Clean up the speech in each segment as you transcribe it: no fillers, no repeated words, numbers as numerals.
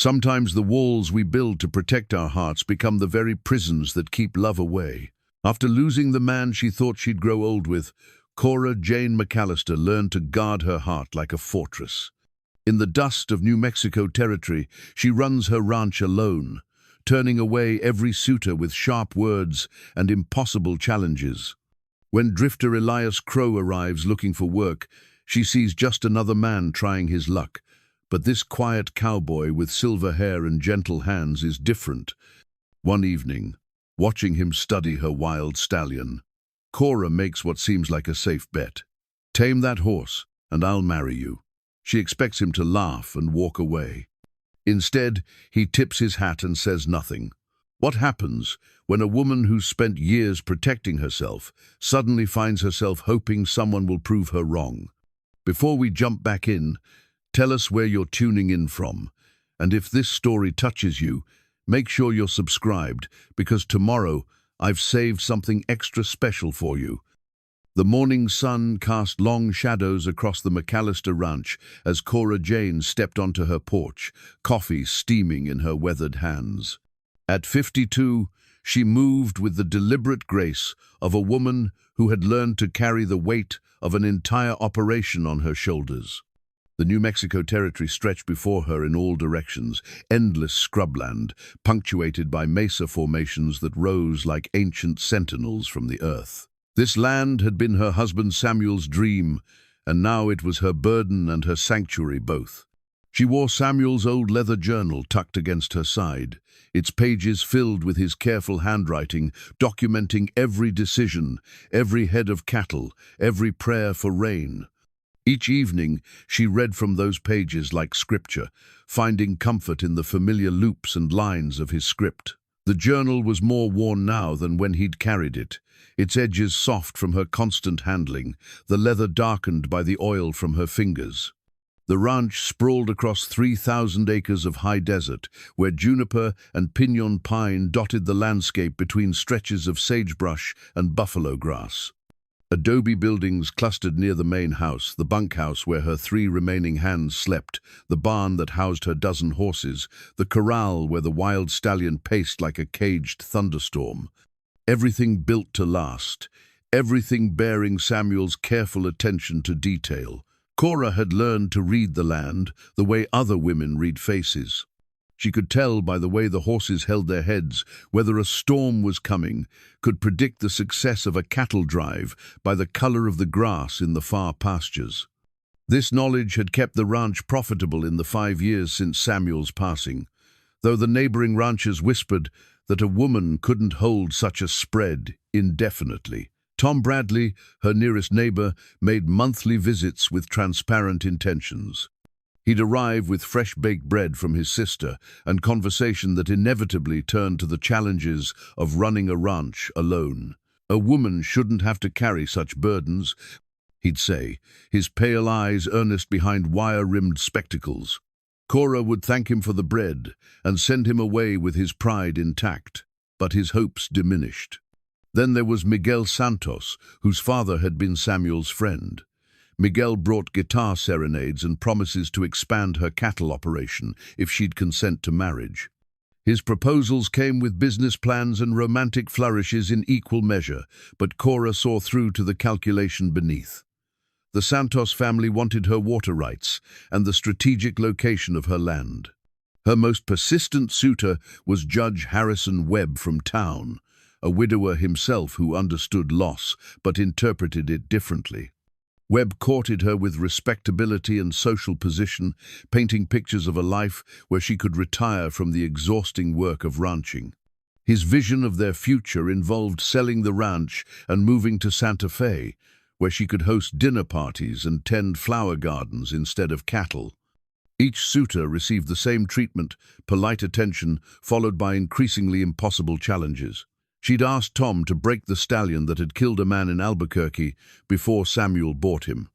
Sometimes the walls we build to protect our hearts become the very prisons that keep love away. After losing the man she thought she'd grow old with, Cora Jane McAllister learned to guard her heart like a fortress. In the dust of New Mexico territory, she runs her ranch alone, turning away every suitor with sharp words and impossible challenges. When drifter Elias Crowe arrives looking for work, she sees just another man trying his luck. But this quiet cowboy with silver hair and gentle hands is different. One evening, watching him study her wild stallion, Cora makes what seems like a safe bet. "Tame that horse, and I'll marry you." She expects him to laugh and walk away. Instead, he tips his hat and says nothing. What happens when a woman who's spent years protecting herself suddenly finds herself hoping someone will prove her wrong? Before we jump back in, tell us where you're tuning in from. And if this story touches you, make sure you're subscribed, because tomorrow I've saved something extra special for you. The morning sun cast long shadows across the McAllister ranch as Cora Jane stepped onto her porch, coffee steaming in her weathered hands. At 52, she moved with the deliberate grace of a woman who had learned to carry the weight of an entire operation on her shoulders. The New Mexico territory stretched before her in all directions, endless scrubland, punctuated by mesa formations that rose like ancient sentinels from the earth. This land had been her husband Samuel's dream, and now it was her burden and her sanctuary both. She wore Samuel's old leather journal tucked against her side, its pages filled with his careful handwriting, documenting every decision, every head of cattle, every prayer for rain. Each evening, she read from those pages like scripture, finding comfort in the familiar loops and lines of his script. The journal was more worn now than when he'd carried it, its edges soft from her constant handling, the leather darkened by the oil from her fingers. The ranch sprawled across 3,000 acres of high desert, where juniper and pinon pine dotted the landscape between stretches of sagebrush and buffalo grass. Adobe buildings clustered near the main house, the bunkhouse where her 3 remaining hands slept, the barn that housed her dozen horses, the corral where the wild stallion paced like a caged thunderstorm. Everything built to last, everything bearing Samuel's careful attention to detail. Cora had learned to read the land the way other women read faces. She could tell by the way the horses held their heads whether a storm was coming, could predict the success of a cattle drive by the color of the grass in the far pastures. This knowledge had kept the ranch profitable in the 5 years since Samuel's passing, though the neighboring ranchers whispered that a woman couldn't hold such a spread indefinitely. Tom Bradley, her nearest neighbor, made monthly visits with transparent intentions. He'd arrive with fresh-baked bread from his sister and conversation that inevitably turned to the challenges of running a ranch alone. "A woman shouldn't have to carry such burdens," he'd say, his pale eyes earnest behind wire-rimmed spectacles. Cora would thank him for the bread and send him away with his pride intact, but his hopes diminished. Then there was Miguel Santos, whose father had been Samuel's friend. Miguel brought guitar serenades and promises to expand her cattle operation if she'd consent to marriage. His proposals came with business plans and romantic flourishes in equal measure, but Cora saw through to the calculation beneath. The Santos family wanted her water rights and the strategic location of her land. Her most persistent suitor was Judge Harrison Webb from town, a widower himself who understood loss but interpreted it differently. Webb courted her with respectability and social position, painting pictures of a life where she could retire from the exhausting work of ranching. His vision of their future involved selling the ranch and moving to Santa Fe, where she could host dinner parties and tend flower gardens instead of cattle. Each suitor received the same treatment, polite attention, followed by increasingly impossible challenges. She'd asked Tom to break the stallion that had killed a man in Albuquerque before Samuel bought him.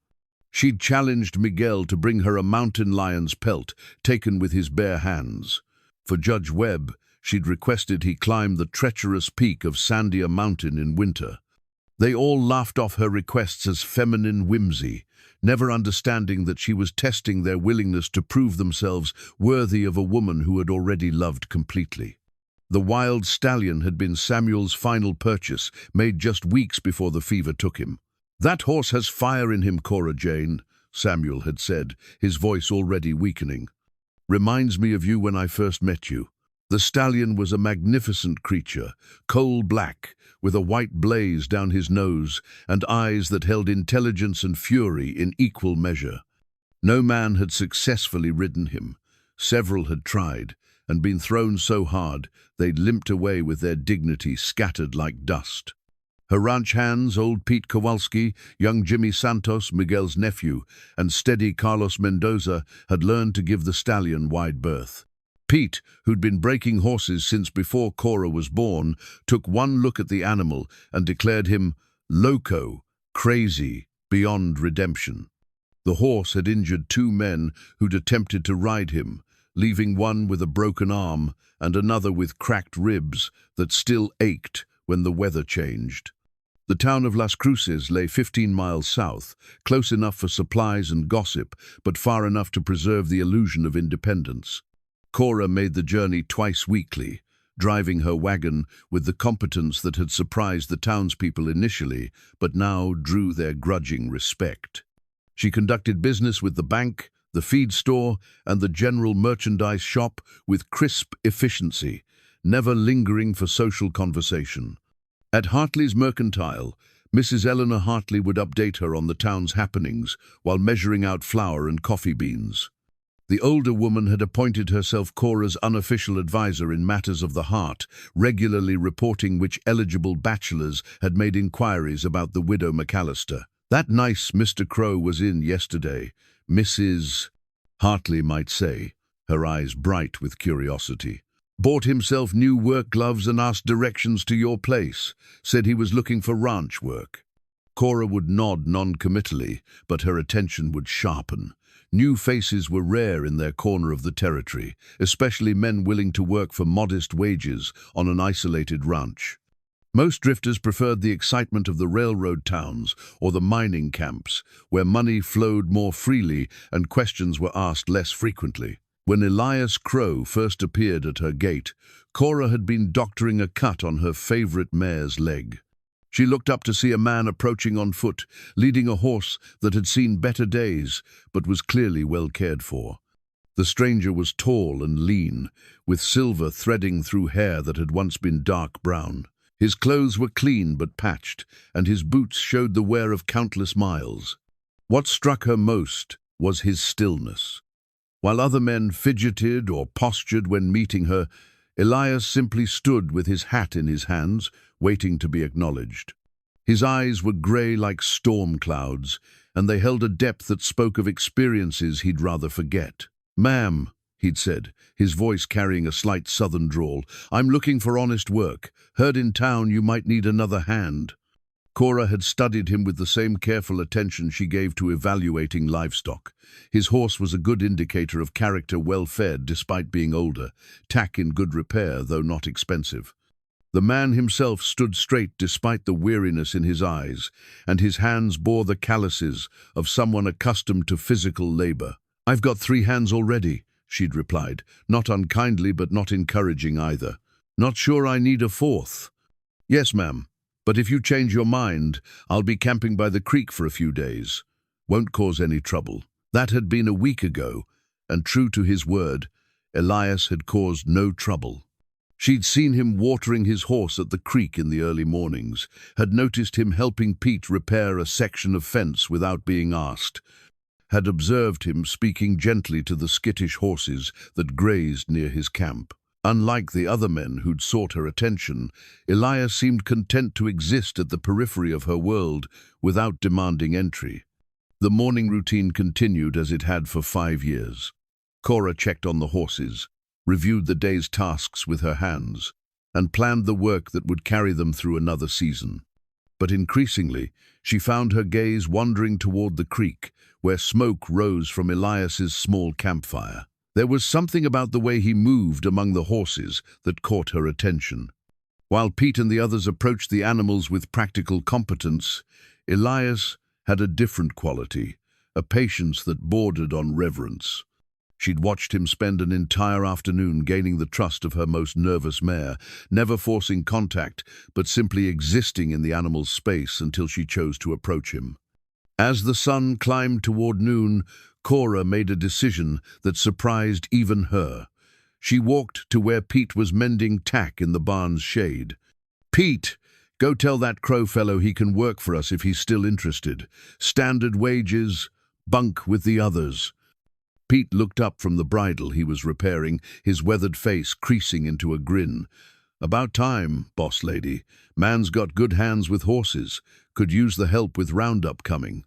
She'd challenged Miguel to bring her a mountain lion's pelt, taken with his bare hands. For Judge Webb, she'd requested he climb the treacherous peak of Sandia Mountain in winter. They all laughed off her requests as feminine whimsy, never understanding that she was testing their willingness to prove themselves worthy of a woman who had already loved completely. The wild stallion had been Samuel's final purchase, made just weeks before the fever took him. "That horse has fire in him, Cora Jane," Samuel had said, his voice already weakening. "Reminds me of you when I first met you." The stallion was a magnificent creature, coal-black, with a white blaze down his nose and eyes that held intelligence and fury in equal measure. No man had successfully ridden him. Several had tried, and been thrown so hard they'd limped away with their dignity scattered like dust. Her ranch hands, old Pete Kowalski, young Jimmy Santos, Miguel's nephew, and steady Carlos Mendoza, had learned to give the stallion wide berth. Pete, who'd been breaking horses since before Cora was born, took one look at the animal and declared him loco, crazy, beyond redemption. The horse had injured two men who'd attempted to ride him, leaving one with a broken arm and another with cracked ribs that still ached when the weather changed. The town of Las Cruces lay 15 miles south, close enough for supplies and gossip, but far enough to preserve the illusion of independence. Cora made the journey twice weekly, driving her wagon with the competence that had surprised the townspeople initially, but now drew their grudging respect. She conducted business with the bank, the feed store, and the general merchandise shop with crisp efficiency, never lingering for social conversation. At Hartley's Mercantile, Mrs. Eleanor Hartley would update her on the town's happenings while measuring out flour and coffee beans. The older woman had appointed herself Cora's unofficial advisor in matters of the heart, regularly reporting which eligible bachelors had made inquiries about the widow McAllister. "That nice Mr. Crowe was in yesterday, Mrs. Hartley might say, her eyes bright with curiosity. Bought himself new work gloves and asked directions to your place, said he was looking for ranch work." Cora would nod non-committally, but her attention would sharpen. New faces were rare in their corner of the territory, especially men willing to work for modest wages on an isolated ranch. Most drifters preferred the excitement of the railroad towns or the mining camps, where money flowed more freely and questions were asked less frequently. When Elias Crowe first appeared at her gate, Cora had been doctoring a cut on her favorite mare's leg. She looked up to see a man approaching on foot, leading a horse that had seen better days, but was clearly well cared for. The stranger was tall and lean, with silver threading through hair that had once been dark brown. His clothes were clean but patched, and his boots showed the wear of countless miles. What struck her most was his stillness. While other men fidgeted or postured when meeting her, Elias simply stood with his hat in his hands, waiting to be acknowledged. His eyes were grey like storm clouds, and they held a depth that spoke of experiences he'd rather forget. "Ma'am," he'd said, his voice carrying a slight southern drawl, "I'm looking for honest work. Heard in town you might need another hand." Cora had studied him with the same careful attention she gave to evaluating livestock. His horse was a good indicator of character, well fed despite being older, tack in good repair though not expensive. The man himself stood straight despite the weariness in his eyes, and his hands bore the calluses of someone accustomed to physical labor. "I've got 3 hands already," she'd replied, not unkindly but not encouraging either. "Not sure I need a 4th. "Yes, ma'am. But if you change your mind, I'll be camping by the creek for a few days. Won't cause any trouble." That had been a week ago, and true to his word, Elias had caused no trouble. She'd seen him watering his horse at the creek in the early mornings, had noticed him helping Pete repair a section of fence without being asked, had observed him speaking gently to the skittish horses that grazed near his camp. Unlike the other men who'd sought her attention, Elias seemed content to exist at the periphery of her world without demanding entry. The morning routine continued as it had for 5 years. Cora checked on the horses, reviewed the day's tasks with her hands, and planned the work that would carry them through another season. But increasingly, she found her gaze wandering toward the creek, where smoke rose from Elias's small campfire. There was something about the way he moved among the horses that caught her attention. While Pete and the others approached the animals with practical competence, Elias had a different quality, a patience that bordered on reverence. She'd watched him spend an entire afternoon gaining the trust of her most nervous mare, never forcing contact, but simply existing in the animal's space until she chose to approach him. As the sun climbed toward noon, Cora made a decision that surprised even her. She walked to where Pete was mending tack in the barn's shade. "Pete, go tell that Crow fellow he can work for us if he's still interested. Standard wages, bunk with the others." Pete looked up from the bridle he was repairing, his weathered face creasing into a grin. "About time, boss lady. Man's got good hands with horses. Could use the help with roundup coming."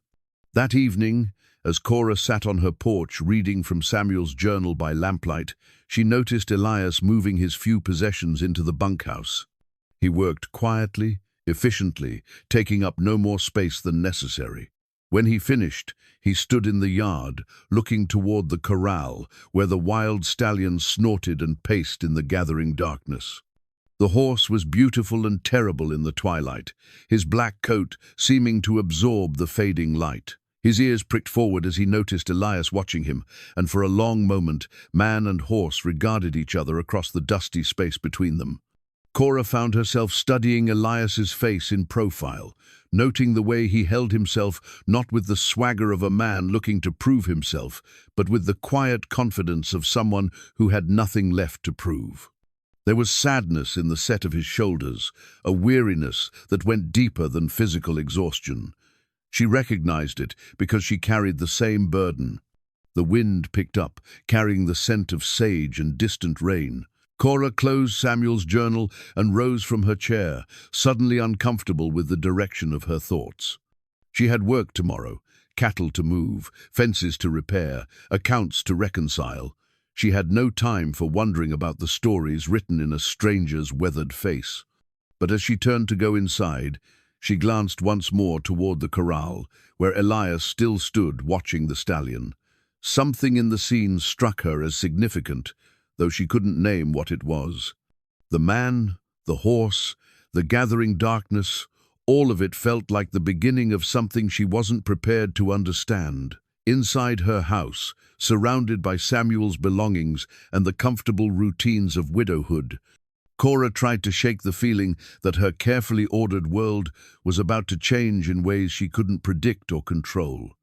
That evening, as Cora sat on her porch reading from Samuel's journal by lamplight, she noticed Elias moving his few possessions into the bunkhouse. He worked quietly, efficiently, taking up no more space than necessary. When he finished, he stood in the yard, looking toward the corral, where the wild stallion snorted and paced in the gathering darkness. The horse was beautiful and terrible in the twilight, his black coat seeming to absorb the fading light. His ears pricked forward as he noticed Elias watching him, and for a long moment, man and horse regarded each other across the dusty space between them. Cora found herself studying Elias's face in profile, noting the way he held himself not with the swagger of a man looking to prove himself, but with the quiet confidence of someone who had nothing left to prove. There was sadness in the set of his shoulders, a weariness that went deeper than physical exhaustion. She recognized it because she carried the same burden. The wind picked up, carrying the scent of sage and distant rain. Cora closed Samuel's journal and rose from her chair, suddenly uncomfortable with the direction of her thoughts. She had work tomorrow, cattle to move, fences to repair, accounts to reconcile. She had no time for wondering about the stories written in a stranger's weathered face. But as she turned to go inside, she glanced once more toward the corral, where Elias still stood watching the stallion. Something in the scene struck her as significant, though she couldn't name what it was. The man, the horse, the gathering darkness, all of it felt like the beginning of something she wasn't prepared to understand. Inside her house, surrounded by Samuel's belongings and the comfortable routines of widowhood, Cora tried to shake the feeling that her carefully ordered world was about to change in ways she couldn't predict or control.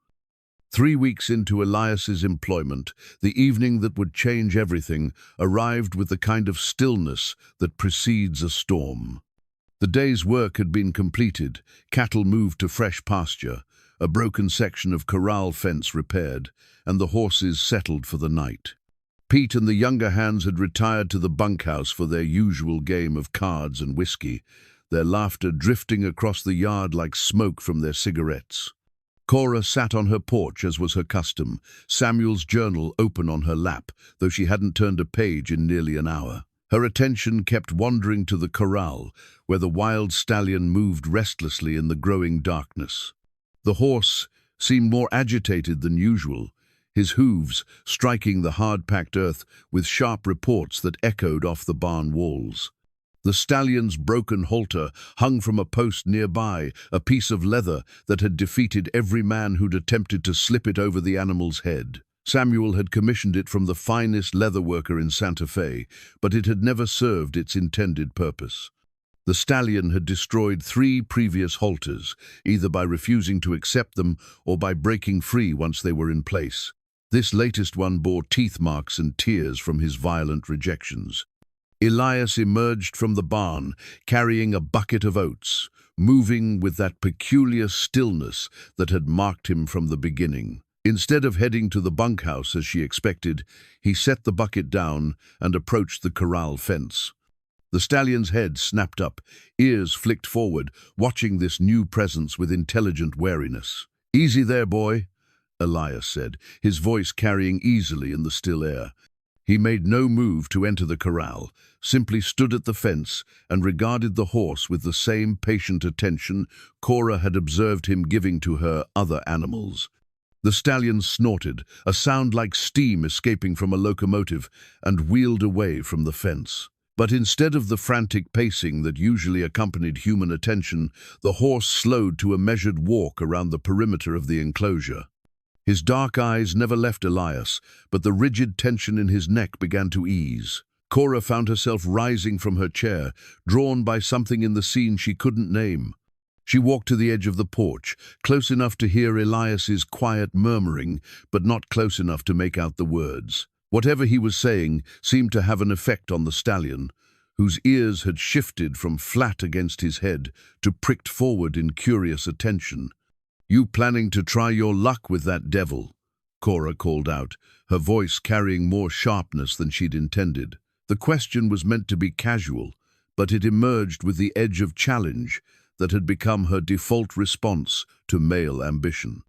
3 weeks into Elias's employment, the evening that would change everything arrived with the kind of stillness that precedes a storm. The day's work had been completed, cattle moved to fresh pasture, a broken section of corral fence repaired, and the horses settled for the night. Pete and the younger hands had retired to the bunkhouse for their usual game of cards and whiskey, their laughter drifting across the yard like smoke from their cigarettes. Cora sat on her porch as was her custom, Samuel's journal open on her lap, though she hadn't turned a page in nearly an hour. Her attention kept wandering to the corral, where the wild stallion moved restlessly in the growing darkness. The horse seemed more agitated than usual, his hooves striking the hard-packed earth with sharp reports that echoed off the barn walls. The stallion's broken halter hung from a post nearby, a piece of leather that had defeated every man who'd attempted to slip it over the animal's head. Samuel had commissioned it from the finest leatherworker in Santa Fe, but it had never served its intended purpose. The stallion had destroyed 3 previous halters, either by refusing to accept them or by breaking free once they were in place. This latest one bore teeth marks and tears from his violent rejections. Elias emerged from the barn, carrying a bucket of oats, moving with that peculiar stillness that had marked him from the beginning. Instead of heading to the bunkhouse as she expected, he set the bucket down and approached the corral fence. The stallion's head snapped up, ears flicked forward, watching this new presence with intelligent wariness. "Easy there, boy," Elias said, his voice carrying easily in the still air. He made no move to enter the corral, simply stood at the fence and regarded the horse with the same patient attention Cora had observed him giving to her other animals. The stallion snorted, a sound like steam escaping from a locomotive, and wheeled away from the fence. But instead of the frantic pacing that usually accompanied human attention, the horse slowed to a measured walk around the perimeter of the enclosure. His dark eyes never left Elias, but the rigid tension in his neck began to ease. Cora found herself rising from her chair, drawn by something in the scene she couldn't name. She walked to the edge of the porch, close enough to hear Elias's quiet murmuring, but not close enough to make out the words. Whatever he was saying seemed to have an effect on the stallion, whose ears had shifted from flat against his head to pricked forward in curious attention. "You planning to try your luck with that devil?" Cora called out, her voice carrying more sharpness than she'd intended. The question was meant to be casual, but it emerged with the edge of challenge that had become her default response to male ambition.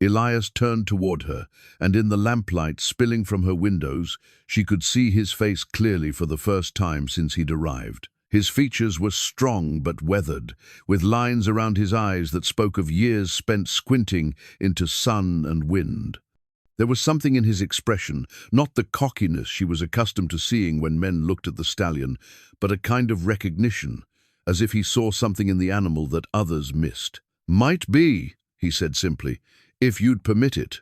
Elias turned toward her, and in the lamplight spilling from her windows, she could see his face clearly for the first time since he'd arrived. His features were strong but weathered, with lines around his eyes that spoke of years spent squinting into sun and wind. There was something in his expression, not the cockiness she was accustomed to seeing when men looked at the stallion, but a kind of recognition, as if he saw something in the animal that others missed. "Might be," he said simply, "if you'd permit it."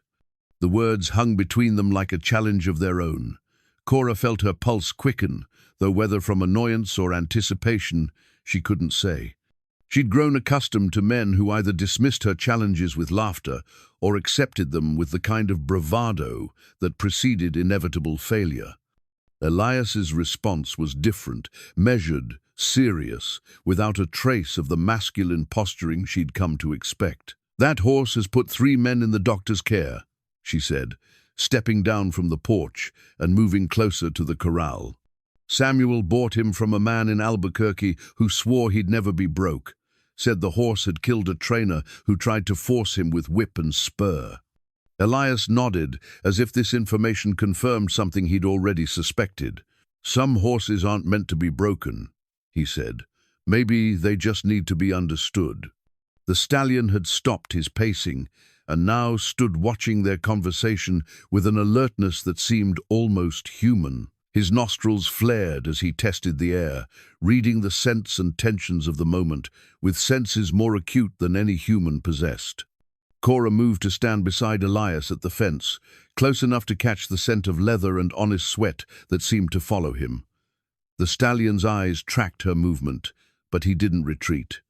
The words hung between them like a challenge of their own. Cora felt her pulse quicken, though whether from annoyance or anticipation, she couldn't say. She'd grown accustomed to men who either dismissed her challenges with laughter or accepted them with the kind of bravado that preceded inevitable failure. Elias's response was different, measured, serious, without a trace of the masculine posturing she'd come to expect. "That horse has put 3 men in the doctor's care," she said, stepping down from the porch and moving closer to the corral. "Samuel bought him from a man in Albuquerque who swore he'd never be broke. Said the horse had killed a trainer who tried to force him with whip and spur." Elias nodded, as if this information confirmed something he'd already suspected. "Some horses aren't meant to be broken," he said. "Maybe they just need to be understood." The stallion had stopped his pacing and now stood watching their conversation with an alertness that seemed almost human. His nostrils flared as he tested the air, reading the scents and tensions of the moment, with senses more acute than any human possessed. Cora moved to stand beside Elias at the fence, close enough to catch the scent of leather and honest sweat that seemed to follow him. The stallion's eyes tracked her movement, but he didn't retreat.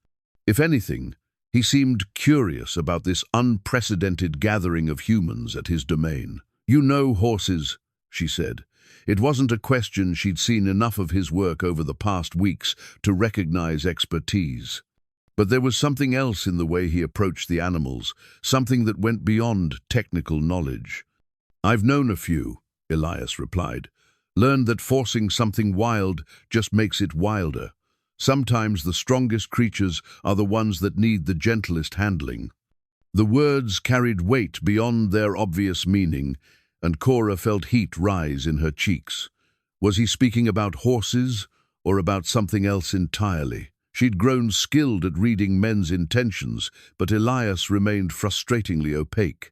If anything, he seemed curious about this unprecedented gathering of humans at his domain. "You know horses," she said. It wasn't a question she'd seen enough of his work over the past weeks to recognize expertise. But there was something else in the way he approached the animals, something that went beyond technical knowledge. "I've known a few," Elias replied. "Learned that forcing something wild just makes it wilder. Sometimes the strongest creatures are the ones that need the gentlest handling." The words carried weight beyond their obvious meaning, and Cora felt heat rise in her cheeks. Was he speaking about horses, or about something else entirely? She'd grown skilled at reading men's intentions, but Elias remained frustratingly opaque.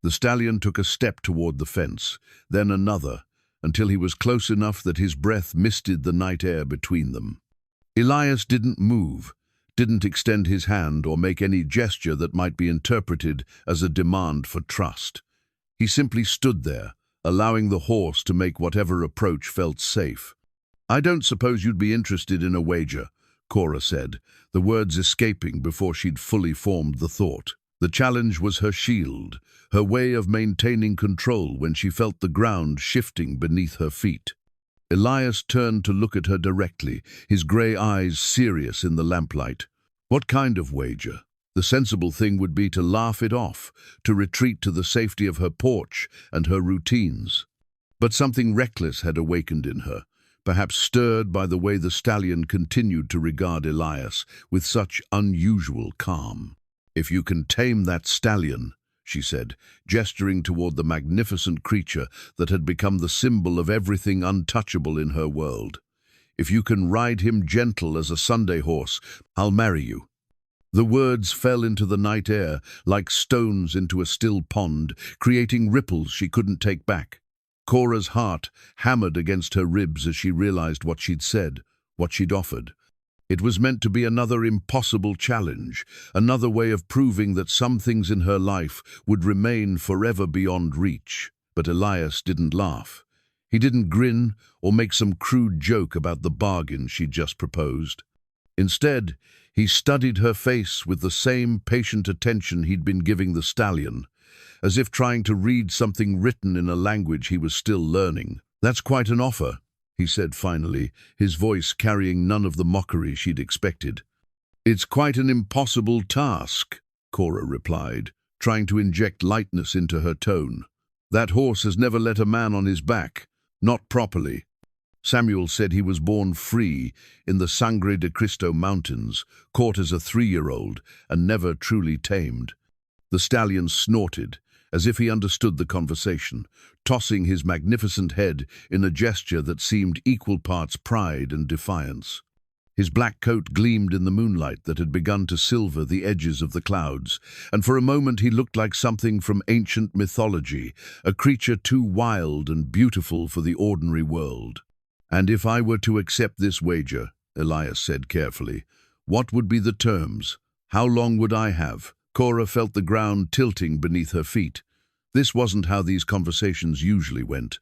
The stallion took a step toward the fence, then another, until he was close enough that his breath misted the night air between them. Elias didn't move, didn't extend his hand or make any gesture that might be interpreted as a demand for trust. He simply stood there, allowing the horse to make whatever approach felt safe. "I don't suppose you'd be interested in a wager," Cora said, the words escaping before she'd fully formed the thought. The challenge was her shield, her way of maintaining control when she felt the ground shifting beneath her feet. Elias turned to look at her directly, his grey eyes serious in the lamplight. What kind of wager? The sensible thing would be to laugh it off, to retreat to the safety of her porch and her routines. But something reckless had awakened in her, perhaps stirred by the way the stallion continued to regard Elias with such unusual calm. "If you can tame that stallion," she said, gesturing toward the magnificent creature that had become the symbol of everything untouchable in her world. "If you can ride him gentle as a Sunday horse, I'll marry you." The words fell into the night air like stones into a still pond, creating ripples she couldn't take back. Cora's heart hammered against her ribs as she realized what she'd said. what she'd offered. It was meant to be another impossible challenge, another way of proving that some things in her life would remain forever beyond reach. But Elias didn't laugh. He didn't grin or make some crude joke about the bargain she'd just proposed. Instead, he studied her face with the same patient attention he'd been giving the stallion, as if trying to read something written in a language he was still learning. "That's quite an offer," he said finally, his voice carrying none of the mockery she'd expected. "It's quite an impossible task," Cora replied, trying to inject lightness into her tone. "That horse has never let a man on his back, not properly. Samuel said he was born free in the Sangre de Cristo Mountains, caught as a 3-year-old and never truly tamed." The stallion snorted, as if he understood the conversation, tossing his magnificent head in a gesture that seemed equal parts pride and defiance. His black coat gleamed in the moonlight that had begun to silver the edges of the clouds, and for a moment he looked like something from ancient mythology, a creature too wild and beautiful for the ordinary world. "And if I were to accept this wager," Elias said carefully, "what would be the terms? How long would I have?" Cora felt the ground tilting beneath her feet. This wasn't how these conversations usually went.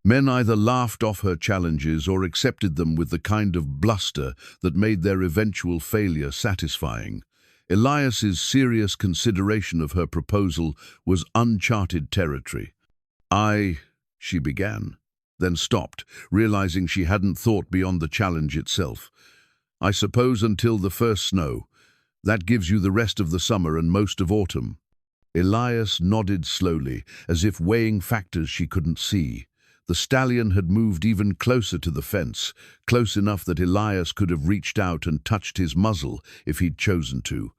Men either laughed off her challenges or accepted them with the kind of bluster that made their eventual failure satisfying. Elias's serious consideration of her proposal was uncharted territory. She began, then stopped, realizing she hadn't thought beyond the challenge itself. "I suppose until the first snow. That gives you the rest of the summer and most of autumn." Elias nodded slowly, as if weighing factors she couldn't see. The stallion had moved even closer to the fence, close enough that Elias could have reached out and touched his muzzle if he'd chosen to.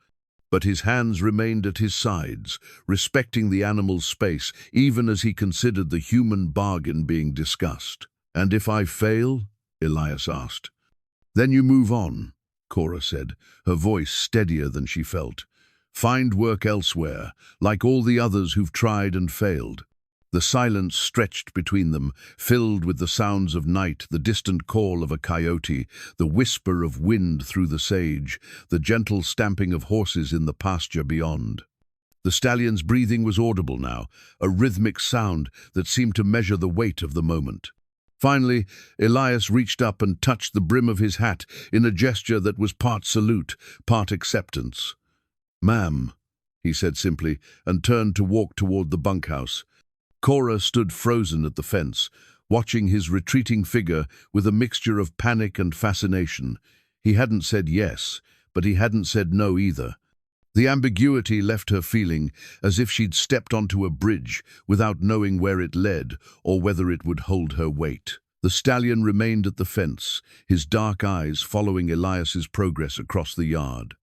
But his hands remained at his sides, respecting the animal's space, even as he considered the human bargain being discussed. "And if I fail?" Elias asked. "Then you move on," Cora said, her voice steadier than she felt. "Find work elsewhere, like all the others who've tried and failed." The silence stretched between them, filled with the sounds of night, the distant call of a coyote, the whisper of wind through the sage, the gentle stamping of horses in the pasture beyond. The stallion's breathing was audible now, a rhythmic sound that seemed to measure the weight of the moment. Finally, Elias reached up and touched the brim of his hat in a gesture that was part salute, part acceptance. "Ma'am," he said simply, and turned to walk toward the bunkhouse. Cora stood frozen at the fence, watching his retreating figure with a mixture of panic and fascination. He hadn't said yes, but he hadn't said no either. The ambiguity left her feeling as if she'd stepped onto a bridge without knowing where it led or whether it would hold her weight. The stallion remained at the fence, his dark eyes following Elias's progress across the yard.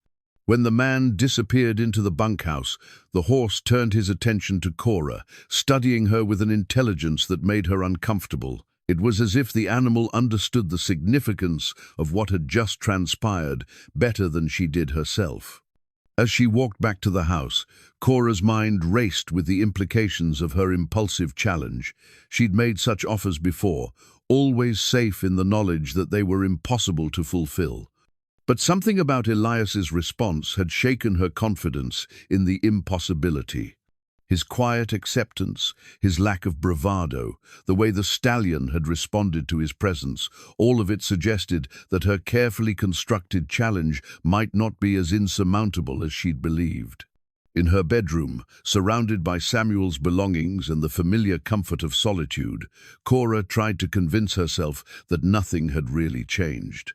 When the man disappeared into the bunkhouse, the horse turned his attention to Cora, studying her with an intelligence that made her uncomfortable. It was as if the animal understood the significance of what had just transpired better than she did herself. As she walked back to the house, Cora's mind raced with the implications of her impulsive challenge. She'd made such offers before, always safe in the knowledge that they were impossible to fulfill. But something about Elias's response had shaken her confidence in the impossibility. His quiet acceptance, his lack of bravado, the way the stallion had responded to his presence, all of it suggested that her carefully constructed challenge might not be as insurmountable as she'd believed. In her bedroom, surrounded by Samuel's belongings and the familiar comfort of solitude, Cora tried to convince herself that nothing had really changed.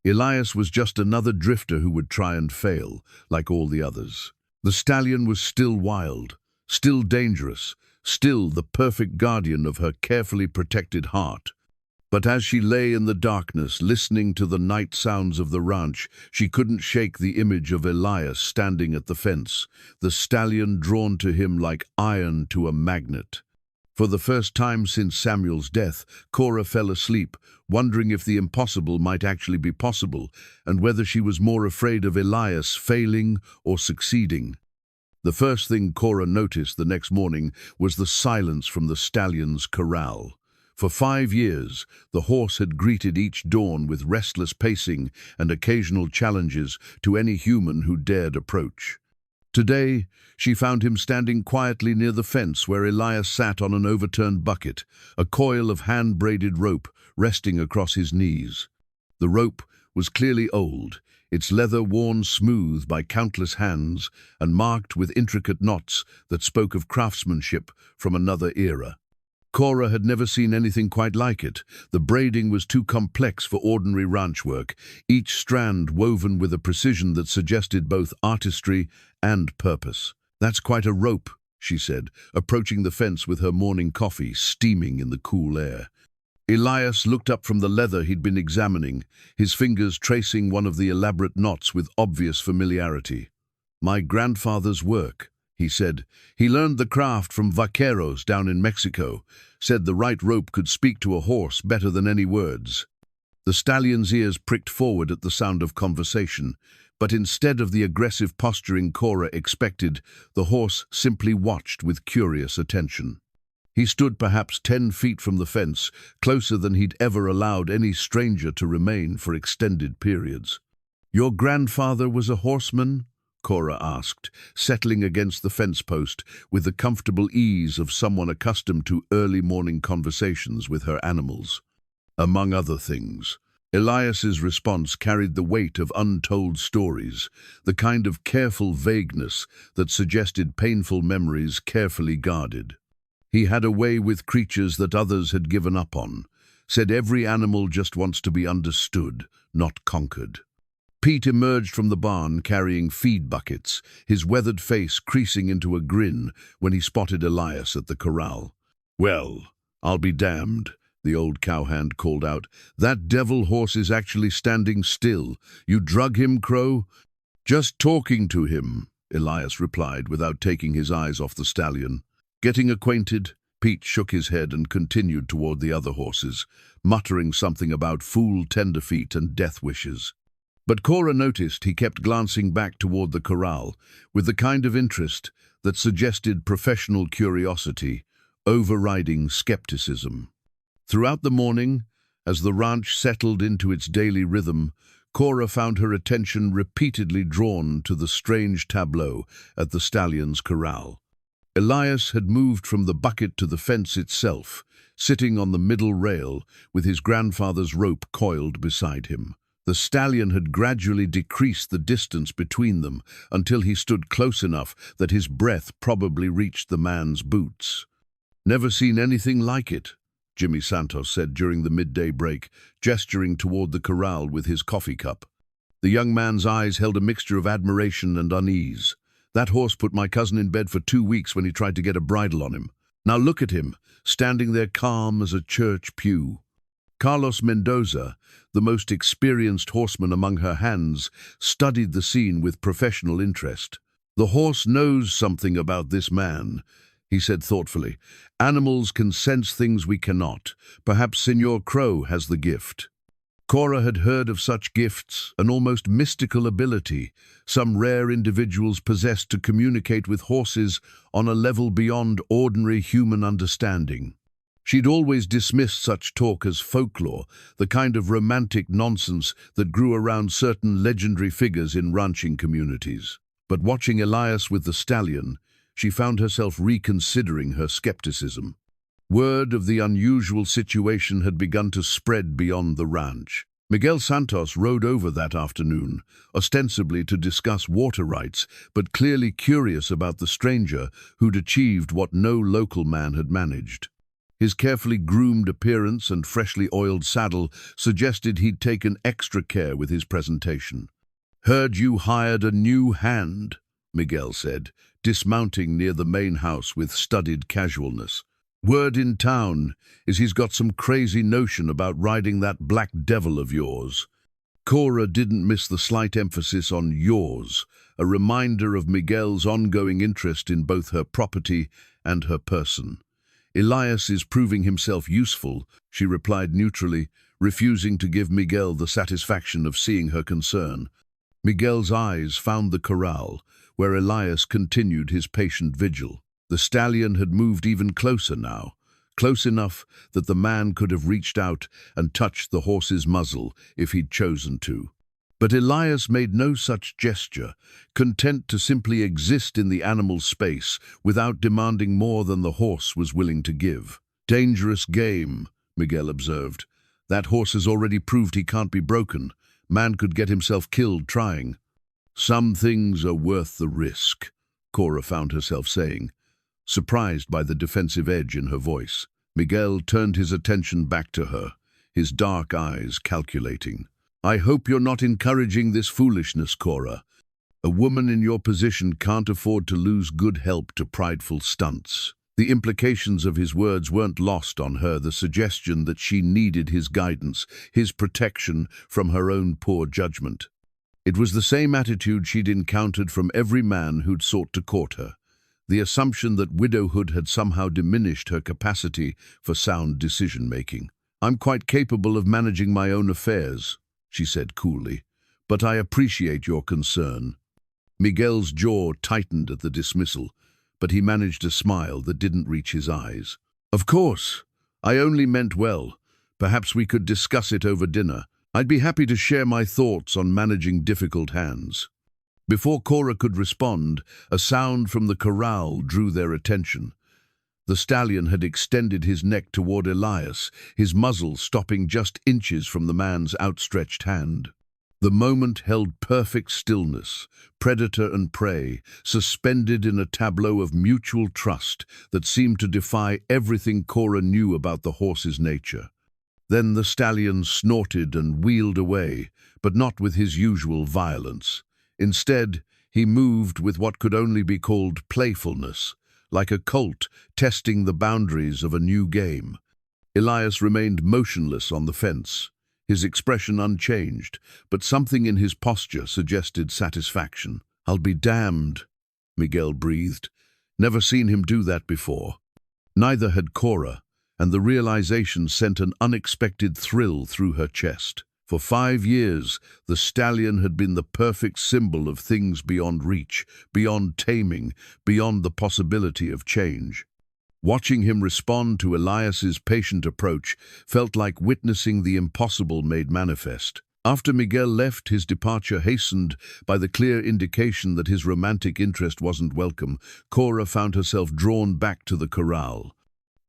Elias was just another drifter who would try and fail, like all the others. The stallion was still wild, still dangerous, still the perfect guardian of her carefully protected heart. But as she lay in the darkness, listening to the night sounds of the ranch, she couldn't shake the image of Elias standing at the fence, the stallion drawn to him like iron to a magnet. For the first time since Samuel's death, Cora fell asleep, wondering if the impossible might actually be possible, and whether she was more afraid of Elias failing or succeeding. The first thing Cora noticed the next morning was the silence from the stallion's corral. For 5 years, the horse had greeted each dawn with restless pacing and occasional challenges to any human who dared approach. Today, she found him standing quietly near the fence where Elias sat on an overturned bucket, a coil of hand-braided rope resting across his knees. The rope was clearly old, its leather worn smooth by countless hands and marked with intricate knots that spoke of craftsmanship from another era. Cora had never seen anything quite like it. The braiding was too complex for ordinary ranch work, each strand woven with a precision that suggested both artistry and purpose. "That's quite a rope," she said, approaching the fence with her morning coffee steaming in the cool air. Elias looked up from the leather he'd been examining, his fingers tracing one of the elaborate knots with obvious familiarity. "My grandfather's work," he said. "He learned the craft from vaqueros down in Mexico, said the right rope could speak to a horse better than any words." The stallion's ears pricked forward at the sound of conversation, but instead of the aggressive posturing Cora expected, the horse simply watched with curious attention. He stood perhaps 10 feet from the fence, closer than he'd ever allowed any stranger to remain for extended periods. "Your grandfather was a horseman?" Cora asked, settling against the fence post with the comfortable ease of someone accustomed to early morning conversations with her animals. "Among other things." Elias's response carried the weight of untold stories, the kind of careful vagueness that suggested painful memories carefully guarded. He had a way with creatures that others had given up on, said every animal just wants to be understood, not conquered. Pete emerged from the barn carrying feed buckets, his weathered face creasing into a grin when he spotted Elias at the corral. "Well, I'll be damned," the old cowhand called out. "That devil horse is actually standing still. You drug him, Crowe?" "Just talking to him," Elias replied without taking his eyes off the stallion. "Getting acquainted?" Pete shook his head and continued toward the other horses, muttering something about fool tenderfeet and death wishes. But Cora noticed he kept glancing back toward the corral, with the kind of interest that suggested professional curiosity, overriding skepticism. Throughout the morning, as the ranch settled into its daily rhythm, Cora found her attention repeatedly drawn to the strange tableau at the stallion's corral. Elias had moved from the bucket to the fence itself, sitting on the middle rail with his grandfather's rope coiled beside him. The stallion had gradually decreased the distance between them until he stood close enough that his breath probably reached the man's boots. "Never seen anything like it," Jimmy Santos said during the midday break, gesturing toward the corral with his coffee cup. The young man's eyes held a mixture of admiration and unease. "That horse put my cousin in bed for 2 weeks when he tried to get a bridle on him. Now look at him, standing there calm as a church pew." Carlos Mendoza, the most experienced horseman among her hands, studied the scene with professional interest. "The horse knows something about this man," he said thoughtfully. "Animals can sense things we cannot. Perhaps Senor Crowe has the gift." Cora had heard of such gifts, an almost mystical ability some rare individuals possessed to communicate with horses on a level beyond ordinary human understanding. She'd always dismissed such talk as folklore, the kind of romantic nonsense that grew around certain legendary figures in ranching communities. But watching Elias with the stallion, she found herself reconsidering her skepticism. Word of the unusual situation had begun to spread beyond the ranch. Miguel Santos rode over that afternoon, ostensibly to discuss water rights, but clearly curious about the stranger who'd achieved what no local man had managed. His carefully groomed appearance and freshly oiled saddle suggested he'd taken extra care with his presentation. "Heard you hired a new hand," Miguel said, dismounting near the main house with studied casualness. "Word in town is he's got some crazy notion about riding that black devil of yours." Cora didn't miss the slight emphasis on yours, a reminder of Miguel's ongoing interest in both her property and her person. "Elias is proving himself useful," she replied neutrally, refusing to give Miguel the satisfaction of seeing her concern. Miguel's eyes found the corral, where Elias continued his patient vigil. The stallion had moved even closer now, close enough that the man could have reached out and touched the horse's muzzle if he'd chosen to. But Elias made no such gesture, content to simply exist in the animal's space without demanding more than the horse was willing to give. "Dangerous game," Miguel observed. "That horse has already proved he can't be broken. Man could get himself killed trying." "Some things are worth the risk," Cora found herself saying, surprised by the defensive edge in her voice. Miguel turned his attention back to her, his dark eyes calculating. "I hope you're not encouraging this foolishness, Cora. A woman in your position can't afford to lose good help to prideful stunts." The implications of his words weren't lost on her, the suggestion that she needed his guidance, his protection from her own poor judgment. It was the same attitude she'd encountered from every man who'd sought to court her, the assumption that widowhood had somehow diminished her capacity for sound decision-making. "I'm quite capable of managing my own affairs," she said coolly, "but I appreciate your concern." Miguel's jaw tightened at the dismissal, but he managed a smile that didn't reach his eyes. "Of course, I only meant well. Perhaps we could discuss it over dinner. I'd be happy to share my thoughts on managing difficult hands." Before Cora could respond, a sound from the corral drew their attention. The stallion had extended his neck toward Elias, his muzzle stopping just inches from the man's outstretched hand. The moment held perfect stillness, predator and prey, suspended in a tableau of mutual trust that seemed to defy everything Cora knew about the horse's nature. Then the stallion snorted and wheeled away, but not with his usual violence. Instead, he moved with what could only be called playfulness, like a colt testing the boundaries of a new game. Elias remained motionless on the fence, his expression unchanged, but something in his posture suggested satisfaction. "I'll be damned," Miguel breathed. Never seen him do that before. Neither had Cora, and the realization sent an unexpected thrill through her chest. For 5 years, the stallion had been the perfect symbol of things beyond reach, beyond taming, beyond the possibility of change. Watching him respond to Elias's patient approach felt like witnessing the impossible made manifest. After Miguel left, his departure hastened by the clear indication that his romantic interest wasn't welcome. Cora found herself drawn back to the corral.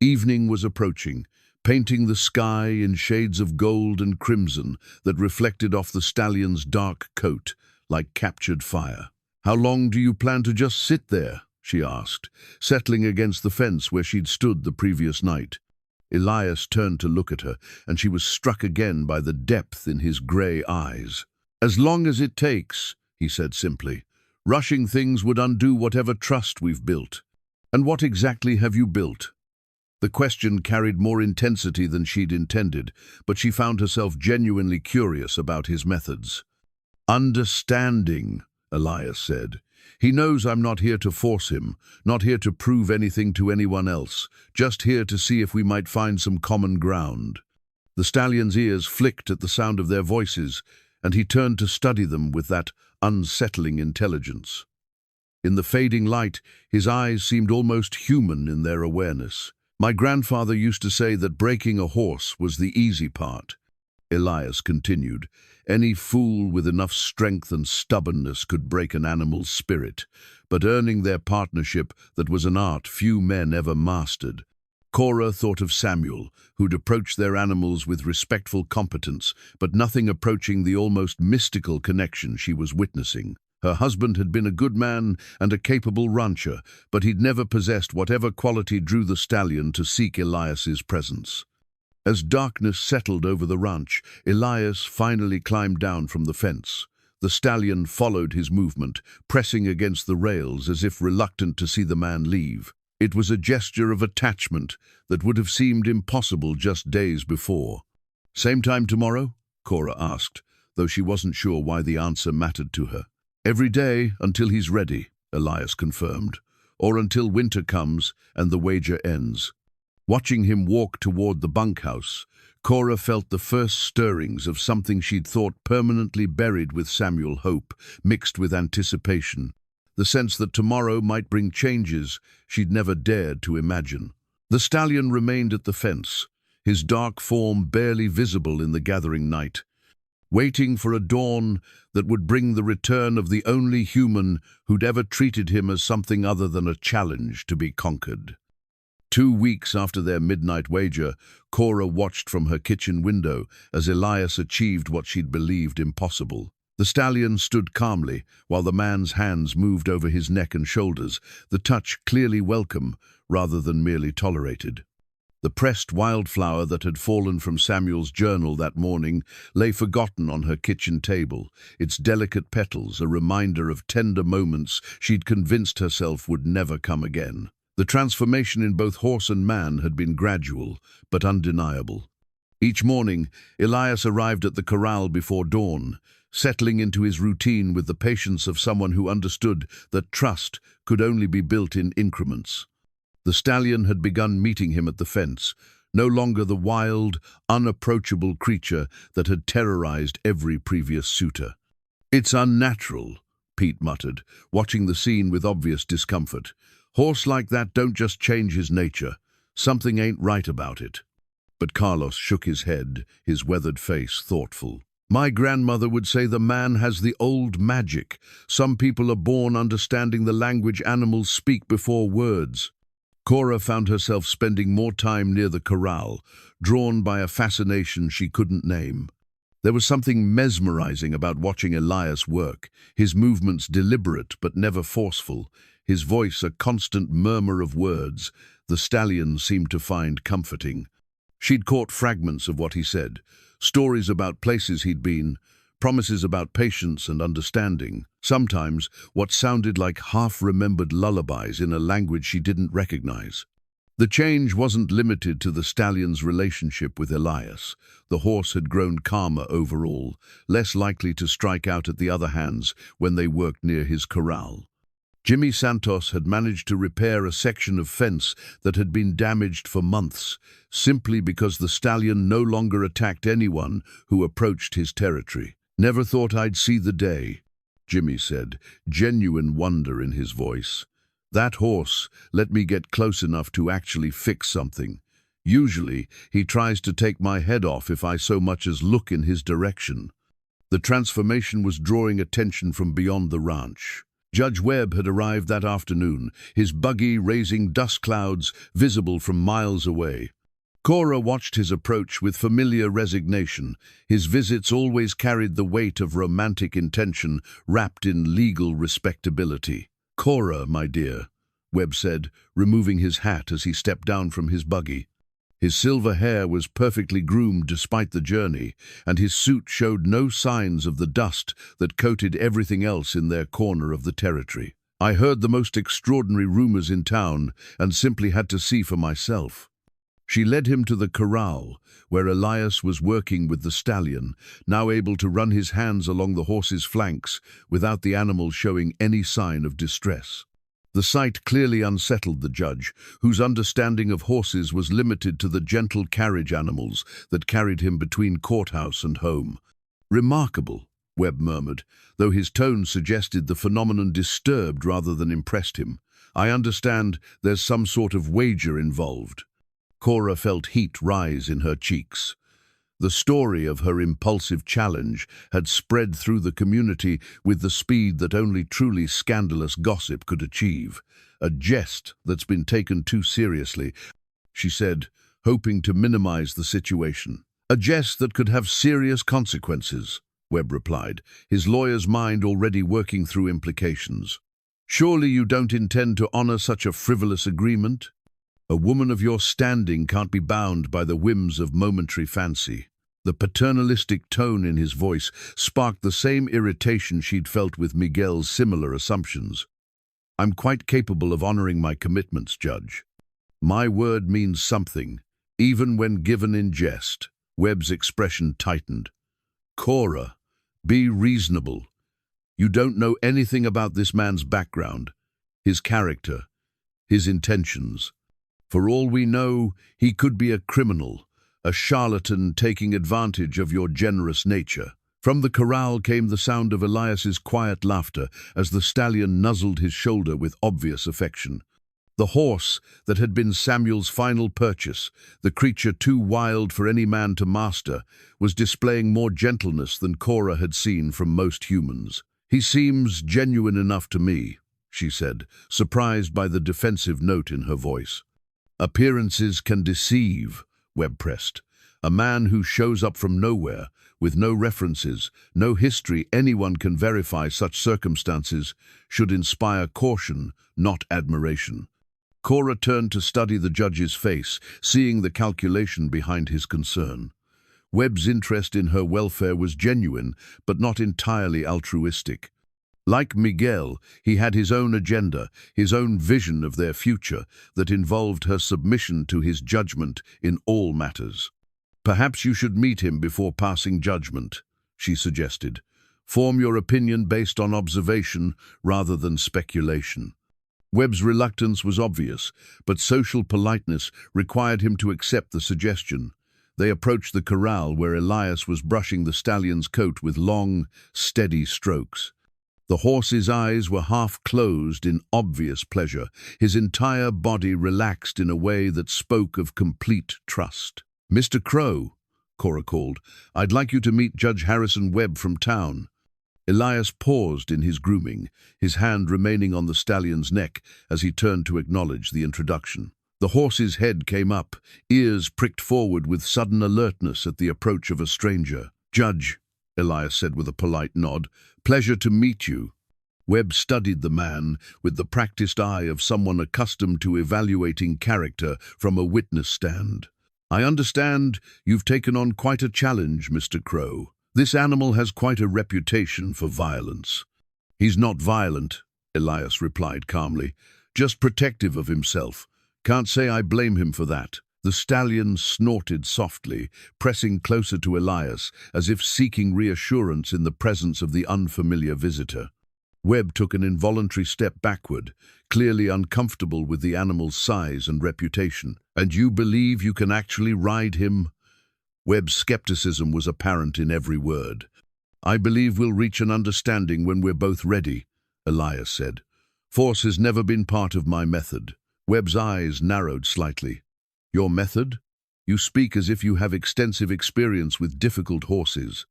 Evening was approaching, painting the sky in shades of gold and crimson that reflected off the stallion's dark coat like captured fire. "How long do you plan to just sit there?" she asked, settling against the fence where she'd stood the previous night. Elias turned to look at her, and she was struck again by the depth in his grey eyes. "As long as it takes," he said simply. "Rushing things would undo whatever trust we've built." "And what exactly have you built?" The question carried more intensity than she'd intended, but she found herself genuinely curious about his methods. "Understanding," Elias said. "He knows I'm not here to force him, not here to prove anything to anyone else, just here to see if we might find some common ground." The stallion's ears flicked at the sound of their voices, and he turned to study them with that unsettling intelligence. In the fading light, his eyes seemed almost human in their awareness. "My grandfather used to say that breaking a horse was the easy part," Elias continued. "Any fool with enough strength and stubbornness could break an animal's spirit, but earning their partnership, that was an art few men ever mastered." Cora thought of Samuel, who'd approached their animals with respectful competence, but nothing approaching the almost mystical connection she was witnessing. Her husband had been a good man and a capable rancher, but he'd never possessed whatever quality drew the stallion to seek Elias's presence. As darkness settled over the ranch, Elias finally climbed down from the fence. The stallion followed his movement, pressing against the rails as if reluctant to see the man leave. It was a gesture of attachment that would have seemed impossible just days before. "Same time tomorrow?" Cora asked, though she wasn't sure why the answer mattered to her. "Every day until he's ready," Elias confirmed, "or until winter comes and the wager ends." Watching him walk toward the bunkhouse, Cora felt the first stirrings of something she'd thought permanently buried with Samuel, hope, mixed with anticipation, the sense that tomorrow might bring changes she'd never dared to imagine. The stallion remained at the fence, his dark form barely visible in the gathering night, waiting for a dawn that would bring the return of the only human who'd ever treated him as something other than a challenge to be conquered. 2 weeks after their midnight wager, Cora watched from her kitchen window as Elias achieved what she'd believed impossible. The stallion stood calmly while the man's hands moved over his neck and shoulders, the touch clearly welcome rather than merely tolerated. The pressed wildflower that had fallen from Samuel's journal that morning lay forgotten on her kitchen table, its delicate petals a reminder of tender moments she'd convinced herself would never come again. The transformation in both horse and man had been gradual, but undeniable. Each morning, Elias arrived at the corral before dawn, settling into his routine with the patience of someone who understood that trust could only be built in increments. The stallion had begun meeting him at the fence, no longer the wild, unapproachable creature that had terrorized every previous suitor. "It's unnatural," Pete muttered, watching the scene with obvious discomfort. "Horse like that don't just change his nature. Something ain't right about it." But Carlos shook his head, his weathered face thoughtful. "My grandmother would say the man has the old magic. Some people are born understanding the language animals speak before words." Cora found herself spending more time near the corral, drawn by a fascination she couldn't name. There was something mesmerizing about watching Elias work, his movements deliberate but never forceful, his voice a constant murmur of words the stallion seemed to find comforting. She'd caught fragments of what he said, stories about places he'd been, promises about patience and understanding, sometimes what sounded like half-remembered lullabies in a language she didn't recognize. The change wasn't limited to the stallion's relationship with Elias. The horse had grown calmer overall, less likely to strike out at the other hands when they worked near his corral. Jimmy Santos had managed to repair a section of fence that had been damaged for months, simply because the stallion no longer attacked anyone who approached his territory. "Never thought I'd see the day," Jimmy said, genuine wonder in his voice. "That horse let me get close enough to actually fix something. Usually, he tries to take my head off if I so much as look in his direction." The transformation was drawing attention from beyond the ranch. Judge Webb had arrived that afternoon, his buggy raising dust clouds visible from miles away. Cora watched his approach with familiar resignation. His visits always carried the weight of romantic intention wrapped in legal respectability. "Cora, my dear," Webb said, removing his hat as he stepped down from his buggy. His silver hair was perfectly groomed despite the journey, and his suit showed no signs of the dust that coated everything else in their corner of the territory. "I heard the most extraordinary rumors in town and simply had to see for myself." She led him to the corral, where Elias was working with the stallion, now able to run his hands along the horse's flanks without the animal showing any sign of distress. The sight clearly unsettled the judge, whose understanding of horses was limited to the gentle carriage animals that carried him between courthouse and home. "Remarkable," Webb murmured, though his tone suggested the phenomenon disturbed rather than impressed him. "I understand there's some sort of wager involved." Cora felt heat rise in her cheeks. The story of her impulsive challenge had spread through the community with the speed that only truly scandalous gossip could achieve. "A jest that's been taken too seriously," she said, hoping to minimize the situation. "A jest that could have serious consequences," Webb replied, his lawyer's mind already working through implications. "Surely you don't intend to honor such a frivolous agreement? A woman of your standing can't be bound by the whims of momentary fancy." The paternalistic tone in his voice sparked the same irritation she'd felt with Miguel's similar assumptions. "I'm quite capable of honoring my commitments, Judge. My word means something, even when given in jest." Webb's expression tightened. "Cora, be reasonable. You don't know anything about this man's background, his character, his intentions. For all we know, he could be a criminal, a charlatan taking advantage of your generous nature." From the corral came the sound of Elias's quiet laughter as the stallion nuzzled his shoulder with obvious affection. The horse that had been Samuel's final purchase, the creature too wild for any man to master, was displaying more gentleness than Cora had seen from most humans. "He seems genuine enough to me," she said, surprised by the defensive note in her voice. "Appearances can deceive," Webb pressed. "A man who shows up from nowhere, with no references, no history anyone can verify such circumstances, should inspire caution, not admiration." Cora turned to study the judge's face, seeing the calculation behind his concern. Webb's interest in her welfare was genuine, but not entirely altruistic. Like Miguel, he had his own agenda, his own vision of their future that involved her submission to his judgment in all matters. "Perhaps you should meet him before passing judgment," she suggested. "Form your opinion based on observation rather than speculation." Webb's reluctance was obvious, but social politeness required him to accept the suggestion. They approached the corral where Elias was brushing the stallion's coat with long, steady strokes. The horse's eyes were half closed in obvious pleasure, his entire body relaxed in a way that spoke of complete trust. "Mr. Crowe," Cora called, "I'd like you to meet Judge Harrison Webb from town." Elias paused in his grooming, his hand remaining on the stallion's neck as he turned to acknowledge the introduction. The horse's head came up, ears pricked forward with sudden alertness at the approach of a stranger. "Judge," Elias said with a polite nod, "pleasure to meet you." Webb studied the man with the practiced eye of someone accustomed to evaluating character from a witness stand. "I understand you've taken on quite a challenge, Mr. Crowe. This animal has quite a reputation for violence." "He's not violent," Elias replied calmly, "just protective of himself. Can't say I blame him for that." The stallion snorted softly, pressing closer to Elias, as if seeking reassurance in the presence of the unfamiliar visitor. Webb took an involuntary step backward, clearly uncomfortable with the animal's size and reputation. "And you believe you can actually ride him?" Webb's skepticism was apparent in every word. "I believe we'll reach an understanding when we're both ready," Elias said. "Force has never been part of my method." Webb's eyes narrowed slightly. "Your method? You speak as if you have extensive experience with difficult horses."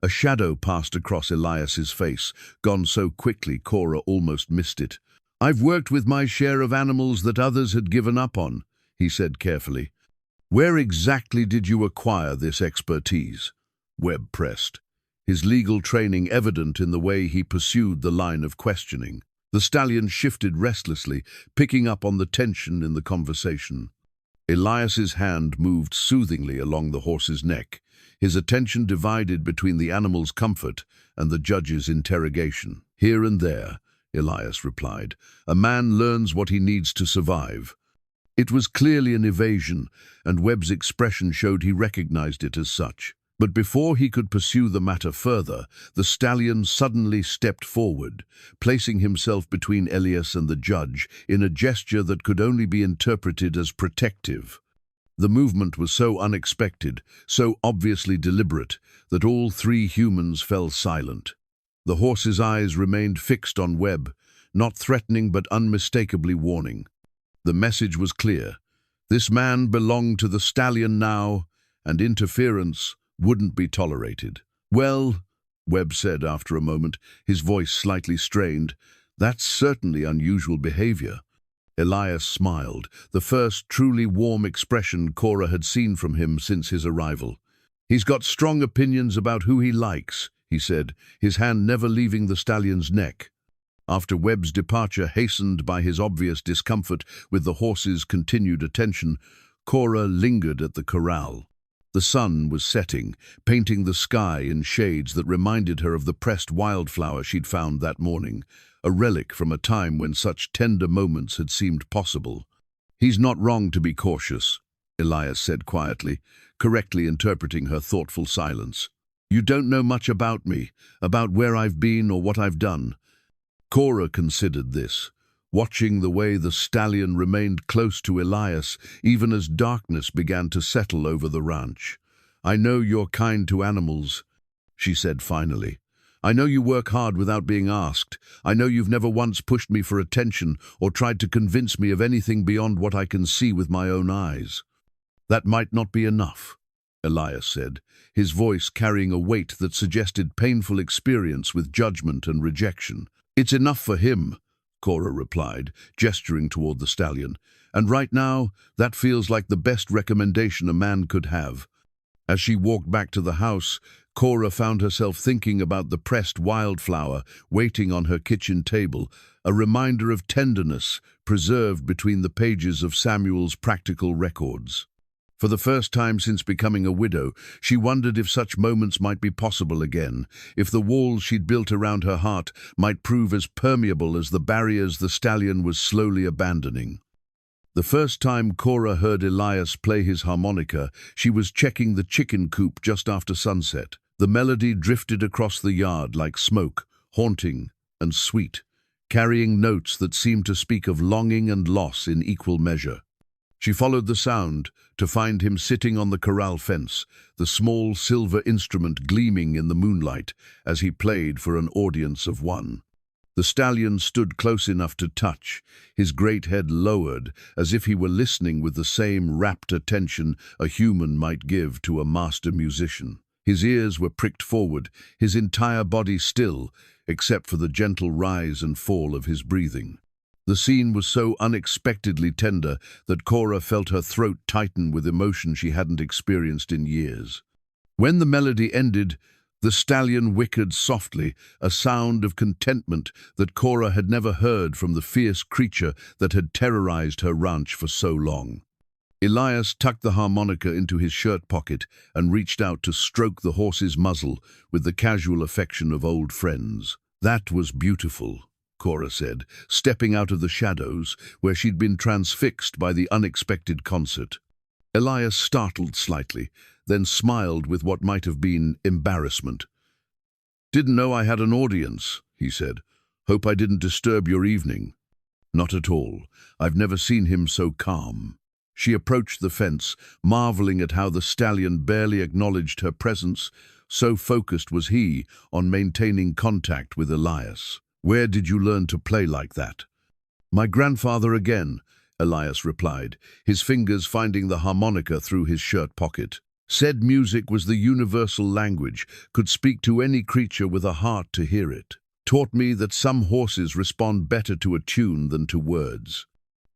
A shadow passed across Elias's face, gone so quickly Cora almost missed it. "I've worked with my share of animals that others had given up on," he said carefully. "Where exactly did you acquire this expertise?" Webb pressed, his legal training evident in the way he pursued the line of questioning. The stallion shifted restlessly, picking up on the tension in the conversation. Elias's hand moved soothingly along the horse's neck, his attention divided between the animal's comfort and the judge's interrogation. "Here and there," Elias replied. "A man learns what he needs to survive." It was clearly an evasion, and Webb's expression showed he recognized it as such. But before he could pursue the matter further, the stallion suddenly stepped forward, placing himself between Elias and the judge in a gesture that could only be interpreted as protective. The movement was so unexpected, so obviously deliberate, that all three humans fell silent. The horse's eyes remained fixed on Webb, not threatening but unmistakably warning. The message was clear. This man belonged to the stallion now, and interference wouldn't be tolerated. "Well," Webb said after a moment, his voice slightly strained, "that's certainly unusual behavior." Elias smiled, the first truly warm expression Cora had seen from him since his arrival. "He's got strong opinions about who he likes," he said, his hand never leaving the stallion's neck. After Webb's departure, hastened by his obvious discomfort with the horse's continued attention, Cora lingered at the corral. The sun was setting, painting the sky in shades that reminded her of the pressed wildflower she'd found that morning, a relic from a time when such tender moments had seemed possible. "He's not wrong to be cautious," Elias said quietly, correctly interpreting her thoughtful silence. "You don't know much about me, about where I've been or what I've done." Cora considered this, watching the way the stallion remained close to Elias even as darkness began to settle over the ranch. "I know you're kind to animals," she said finally. I know you work hard without being asked. I know you've never once pushed me for attention or tried to convince me of anything beyond what I can see with my own eyes. That might not be enough, Elias said, his voice carrying a weight that suggested painful experience with judgment and rejection. It's enough for him, Cora replied, gesturing toward the stallion, and right now, that feels like the best recommendation a man could have. As she walked back to the house, Cora found herself thinking about the pressed wildflower waiting on her kitchen table, a reminder of tenderness preserved between the pages of Samuel's practical records. For the first time since becoming a widow, she wondered if such moments might be possible again, if the walls she'd built around her heart might prove as permeable as the barriers the stallion was slowly abandoning. The first time Cora heard Elias play his harmonica, she was checking the chicken coop just after sunset. The melody drifted across the yard like smoke, haunting and sweet, carrying notes that seemed to speak of longing and loss in equal measure. She followed the sound to find him sitting on the corral fence, the small silver instrument gleaming in the moonlight as he played for an audience of one. The stallion stood close enough to touch, his great head lowered, as if he were listening with the same rapt attention a human might give to a master musician. His ears were pricked forward, his entire body still, except for the gentle rise and fall of his breathing. The scene was so unexpectedly tender that Cora felt her throat tighten with emotion she hadn't experienced in years. When the melody ended, the stallion whickered softly, a sound of contentment that Cora had never heard from the fierce creature that had terrorized her ranch for so long. Elias tucked the harmonica into his shirt pocket and reached out to stroke the horse's muzzle with the casual affection of old friends. "That was beautiful," Cora said, stepping out of the shadows where she'd been transfixed by the unexpected concert. Elias startled slightly, then smiled with what might have been embarrassment. "Didn't know I had an audience," he said. "Hope I didn't disturb your evening." "Not at all. I've never seen him so calm." She approached the fence, marveling at how the stallion barely acknowledged her presence, so focused was he on maintaining contact with Elias. "Where did you learn to play like that?" "My grandfather again," Elias replied, his fingers finding the harmonica through his shirt pocket. "Said music was the universal language, could speak to any creature with a heart to hear it. Taught me that some horses respond better to a tune than to words."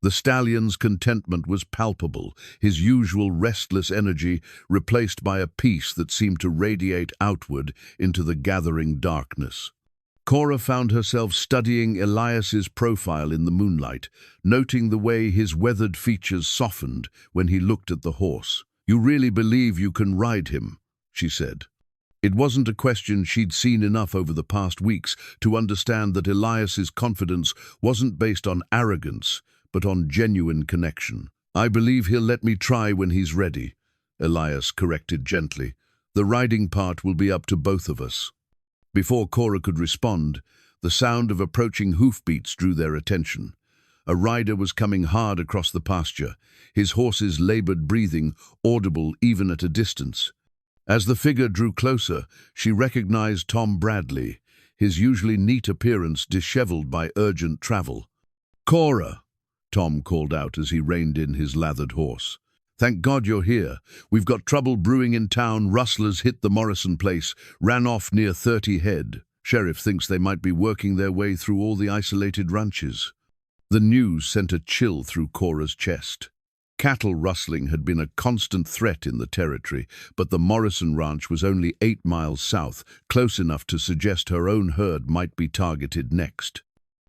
The stallion's contentment was palpable, his usual restless energy replaced by a peace that seemed to radiate outward into the gathering darkness. Cora found herself studying Elias's profile in the moonlight, noting the way his weathered features softened when he looked at the horse. "You really believe you can ride him?" she said. It wasn't a question she'd seen enough over the past weeks to understand that Elias's confidence wasn't based on arrogance, but on genuine connection. "I believe he'll let me try when he's ready," Elias corrected gently. "The riding part will be up to both of us." Before Cora could respond, the sound of approaching hoofbeats drew their attention. A rider was coming hard across the pasture, his horse's labored breathing audible even at a distance. As the figure drew closer, she recognized Tom Bradley, his usually neat appearance disheveled by urgent travel. "Cora!" Tom called out as he reined in his lathered horse. "Thank God you're here. We've got trouble brewing in town. Rustlers hit the Morrison place, ran off near 30 head. Sheriff thinks they might be working their way through all the isolated ranches." The news sent a chill through Cora's chest. Cattle rustling had been a constant threat in the territory, but the Morrison ranch was only 8 miles south, close enough to suggest her own herd might be targeted next.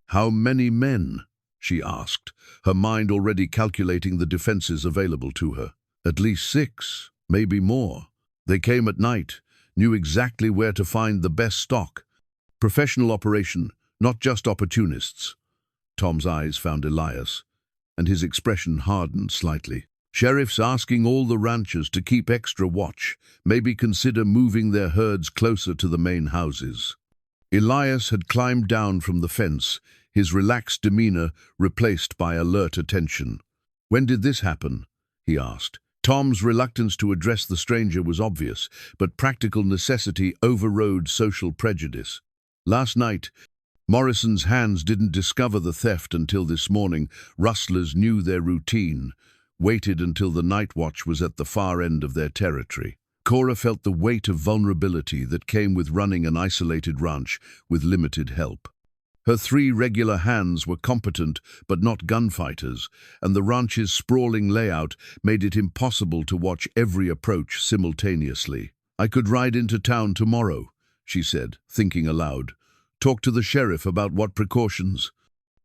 "How many men?" she asked, her mind already calculating the defenses available to her. "At least 6, maybe more. They came at night, knew exactly where to find the best stock. Professional operation, not just opportunists." Tom's eyes found Elias, and his expression hardened slightly. "Sheriff's asking all the ranchers to keep extra watch, maybe consider moving their herds closer to the main houses." Elias had climbed down from the fence, his relaxed demeanor replaced by alert attention. "When did this happen?" he asked. Tom's reluctance to address the stranger was obvious, but practical necessity overrode social prejudice. Last night, Morrison's hands didn't discover the theft until this morning. Rustlers knew their routine, waited until the night watch was at the far end of their territory. Cora felt the weight of vulnerability that came with running an isolated ranch with limited help. Her 3 regular hands were competent but not gunfighters, and the ranch's sprawling layout made it impossible to watch every approach simultaneously. "I could ride into town tomorrow," she said, thinking aloud. "Talk to the sheriff about what precautions."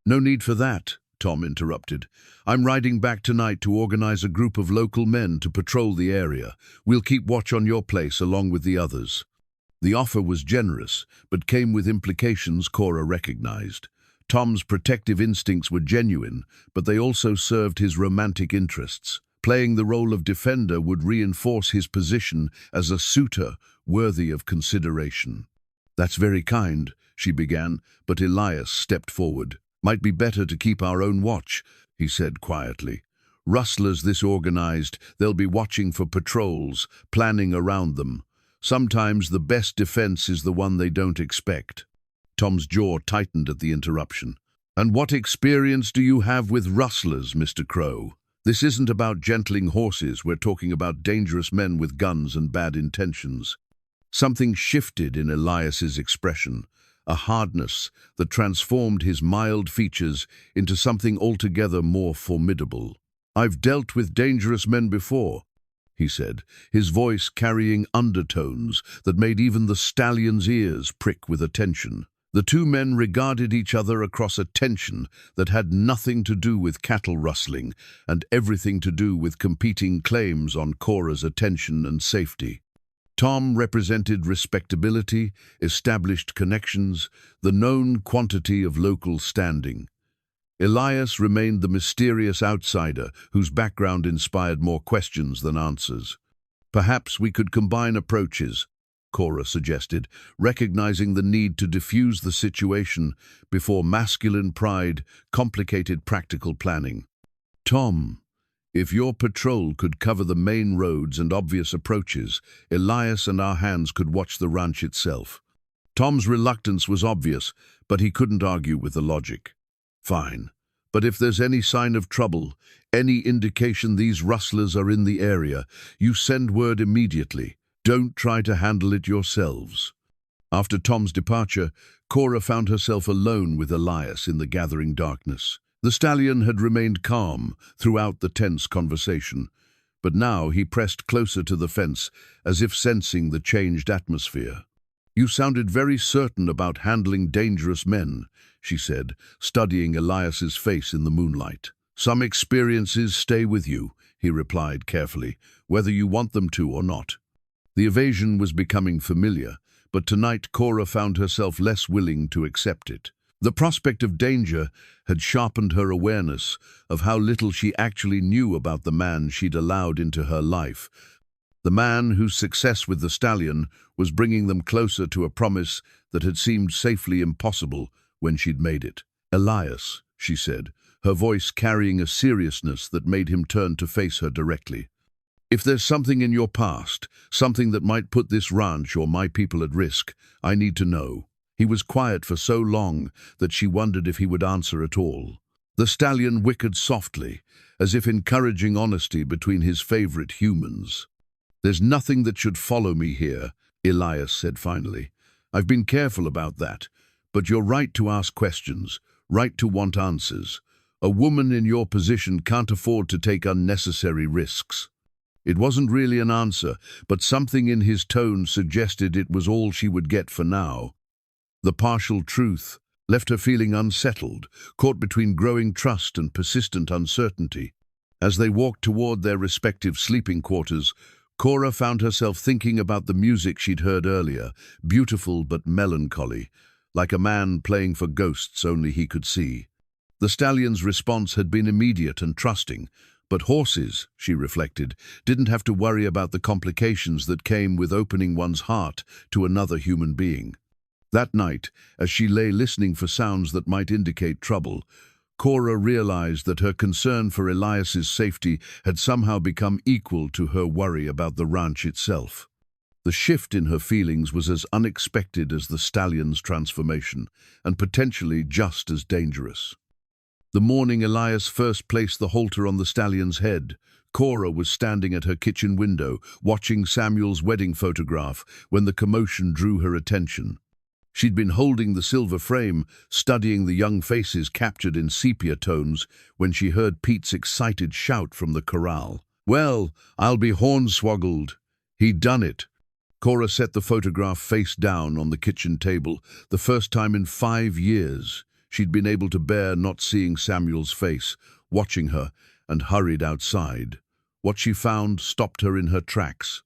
"No need for that," Tom interrupted. "I'm riding back tonight to organize a group of local men to patrol the area. We'll keep watch on your place along with the others." The offer was generous, but came with implications Cora recognized. Tom's protective instincts were genuine, but they also served his romantic interests. Playing the role of defender would reinforce his position as a suitor worthy of consideration. "That's very kind," she began, but Elias stepped forward. "Might be better to keep our own watch," he said quietly. "Rustlers this organized, they'll be watching for patrols, planning around them. Sometimes the best defense is the one they don't expect." Tom's jaw tightened at the interruption. "And what experience do you have with rustlers, Mr. Crowe? This isn't about gentling horses, we're talking about dangerous men with guns and bad intentions." Something shifted in Elias's expression, a hardness that transformed his mild features into something altogether more formidable. "I've dealt with dangerous men before," he said, his voice carrying undertones that made even the Stallion's ears prick with attention. The 2 men regarded each other across a tension that had nothing to do with cattle rustling and everything to do with competing claims on Cora's attention and safety. Tom represented respectability, established connections, the known quantity of local standing. Elias remained the mysterious outsider whose background inspired more questions than answers. "Perhaps we could combine approaches," Cora suggested, recognizing the need to diffuse the situation before masculine pride complicated practical planning. "Tom, if your patrol could cover the main roads and obvious approaches, Elias and our hands could watch the ranch itself." Tom's reluctance was obvious, but he couldn't argue with the logic. "Fine. But if there's any sign of trouble, any indication these rustlers are in the area, you send word immediately. Don't try to handle it yourselves." After Tom's departure, Cora found herself alone with Elias in the gathering darkness. The stallion had remained calm throughout the tense conversation, but now he pressed closer to the fence, as if sensing the changed atmosphere. "You sounded very certain about handling dangerous men," she said, studying Elias's face in the moonlight. "Some experiences stay with you," he replied carefully, "whether you want them to or not." The evasion was becoming familiar, but tonight Cora found herself less willing to accept it. The prospect of danger had sharpened her awareness of how little she actually knew about the man she'd allowed into her life. The man whose success with the stallion was bringing them closer to a promise that had seemed safely impossible when she'd made it. "Elias," she said, her voice carrying a seriousness that made him turn to face her directly. "If there's something in your past, something that might put this ranch or my people at risk, I need to know." He was quiet for so long that she wondered if he would answer at all. The stallion whickered softly, as if encouraging honesty between his favorite humans. "There's nothing that should follow me here," Elias said finally. "I've been careful about that, but you're right to ask questions, right to want answers. A woman in your position can't afford to take unnecessary risks." It wasn't really an answer, but something in his tone suggested it was all she would get for now. The partial truth left her feeling unsettled, caught between growing trust and persistent uncertainty. As they walked toward their respective sleeping quarters, Cora found herself thinking about the music she'd heard earlier, beautiful but melancholy, like a man playing for ghosts only he could see. The stallion's response had been immediate and trusting, but horses, she reflected, didn't have to worry about the complications that came with opening one's heart to another human being. That night, as she lay listening for sounds that might indicate trouble, Cora realized that her concern for Elias's safety had somehow become equal to her worry about the ranch itself. The shift in her feelings was as unexpected as the stallion's transformation, and potentially just as dangerous. The morning Elias first placed the halter on the stallion's head, Cora was standing at her kitchen window, watching Samuel's wedding photograph, when the commotion drew her attention. She'd been holding the silver frame, studying the young faces captured in sepia tones, when she heard Pete's excited shout from the corral. "Well, I'll be hornswoggled. He'd done it." Cora set the photograph face down on the kitchen table, the first time in 5 years she'd been able to bear not seeing Samuel's face, watching her, and hurried outside. What she found stopped her in her tracks.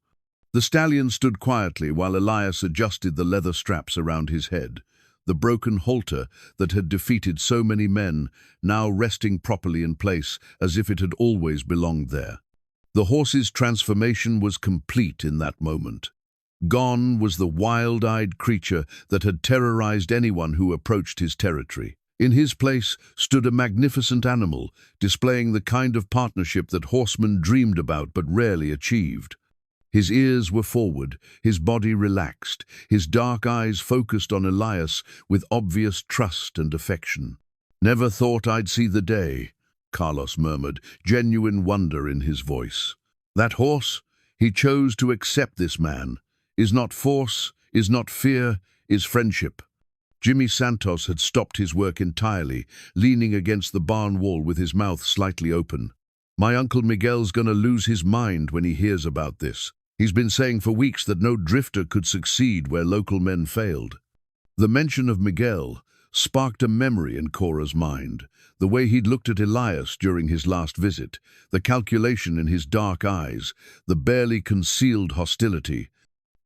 The stallion stood quietly while Elias adjusted the leather straps around his head, the broken halter that had defeated so many men now resting properly in place as if it had always belonged there. The horse's transformation was complete in that moment. Gone was the wild-eyed creature that had terrorized anyone who approached his territory. In his place stood a magnificent animal, displaying the kind of partnership that horsemen dreamed about but rarely achieved. His ears were forward, his body relaxed, his dark eyes focused on Elias with obvious trust and affection. "Never thought I'd see the day," Carlos murmured, genuine wonder in his voice. "That horse? He chose to accept this man. Is not force, is not fear, is friendship." Jimmy Santos had stopped his work entirely, leaning against the barn wall with his mouth slightly open. "My Uncle Miguel's gonna lose his mind when he hears about this. He's been saying for weeks that no drifter could succeed where local men failed." The mention of Miguel sparked a memory in Cora's mind, the way he'd looked at Elias during his last visit, the calculation in his dark eyes, the barely concealed hostility.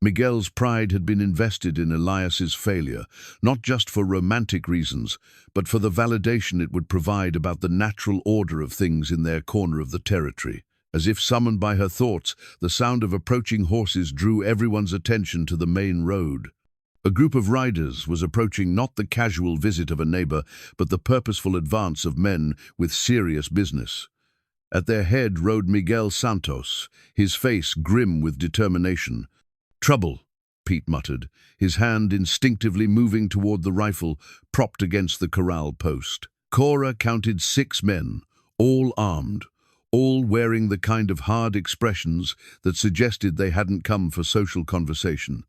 Miguel's pride had been invested in Elias's failure, not just for romantic reasons, but for the validation it would provide about the natural order of things in their corner of the territory. As if summoned by her thoughts, the sound of approaching horses drew everyone's attention to the main road. A group of riders was approaching not the casual visit of a neighbor, but the purposeful advance of men with serious business. At their head rode Miguel Santos, his face grim with determination. "Trouble," Pete muttered, his hand instinctively moving toward the rifle propped against the corral post. Cora counted 6 men, all armed, all wearing the kind of hard expressions that suggested they hadn't come for social conversation.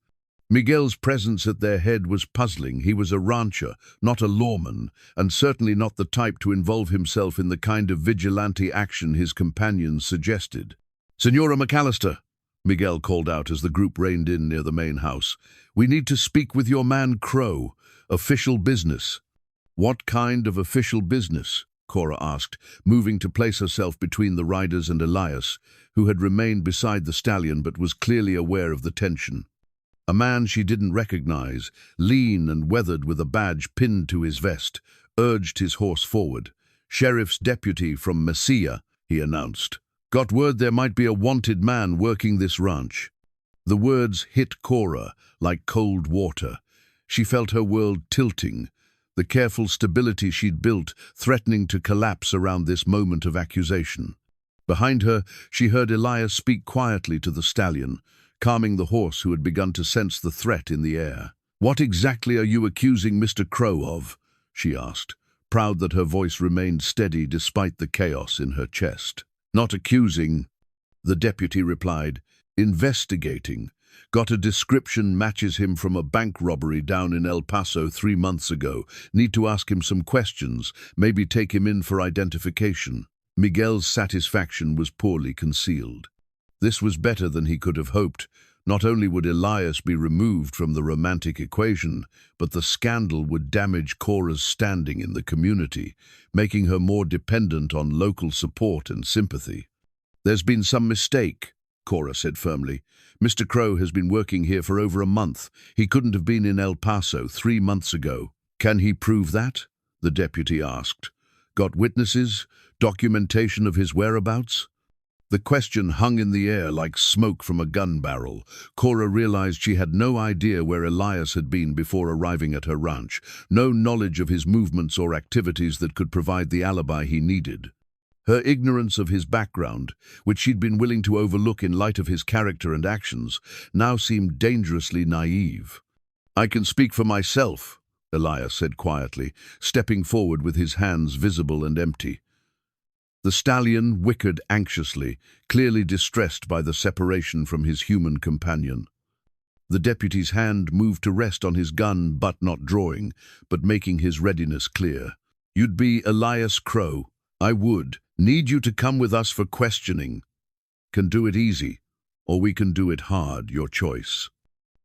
Miguel's presence at their head was puzzling. He was a rancher, not a lawman, and certainly not the type to involve himself in the kind of vigilante action his companions suggested. "Senora McAllister," Miguel called out as the group reined in near the main house. "We need to speak with your man Crowe. Official business." "What kind of official business?" Cora asked, moving to place herself between the riders and Elias, who had remained beside the stallion but was clearly aware of the tension. A man she didn't recognize, lean and weathered with a badge pinned to his vest, urged his horse forward. "Sheriff's deputy from Mesilla," he announced. "Got word there might be a wanted man working this ranch." The words hit Cora like cold water. She felt her world tilting, the careful stability she'd built threatening to collapse around this moment of accusation. Behind her, she heard Elias speak quietly to the stallion, calming the horse who had begun to sense the threat in the air. "What exactly are you accusing Mr. Crowe of?" she asked, proud that her voice remained steady despite the chaos in her chest. "Not accusing," the deputy replied. "Investigating. Got a description matches him from a bank robbery down in El Paso 3 months ago. Need to ask him some questions, maybe take him in for identification." Miguel's satisfaction was poorly concealed. This was better than he could have hoped. Not only would Elias be removed from the romantic equation, but the scandal would damage Cora's standing in the community, making her more dependent on local support and sympathy. "There's been some mistake," Cora said firmly. "Mr. Crowe has been working here for over a month. He couldn't have been in El Paso 3 months ago." "Can he prove that?" the deputy asked. "Got witnesses? Documentation of his whereabouts?" The question hung in the air like smoke from a gun barrel. Cora realized she had no idea where Elias had been before arriving at her ranch, no knowledge of his movements or activities that could provide the alibi he needed. Her ignorance of his background, which she'd been willing to overlook in light of his character and actions, now seemed dangerously naive. "I can speak for myself," Elias said quietly, stepping forward with his hands visible and empty. The stallion whickered anxiously, clearly distressed by the separation from his human companion. The deputy's hand moved to rest on his gun, but not drawing, but making his readiness clear. "You'd be Elias Crowe. I would. Need you to come with us for questioning. Can do it easy, or we can do it hard, your choice."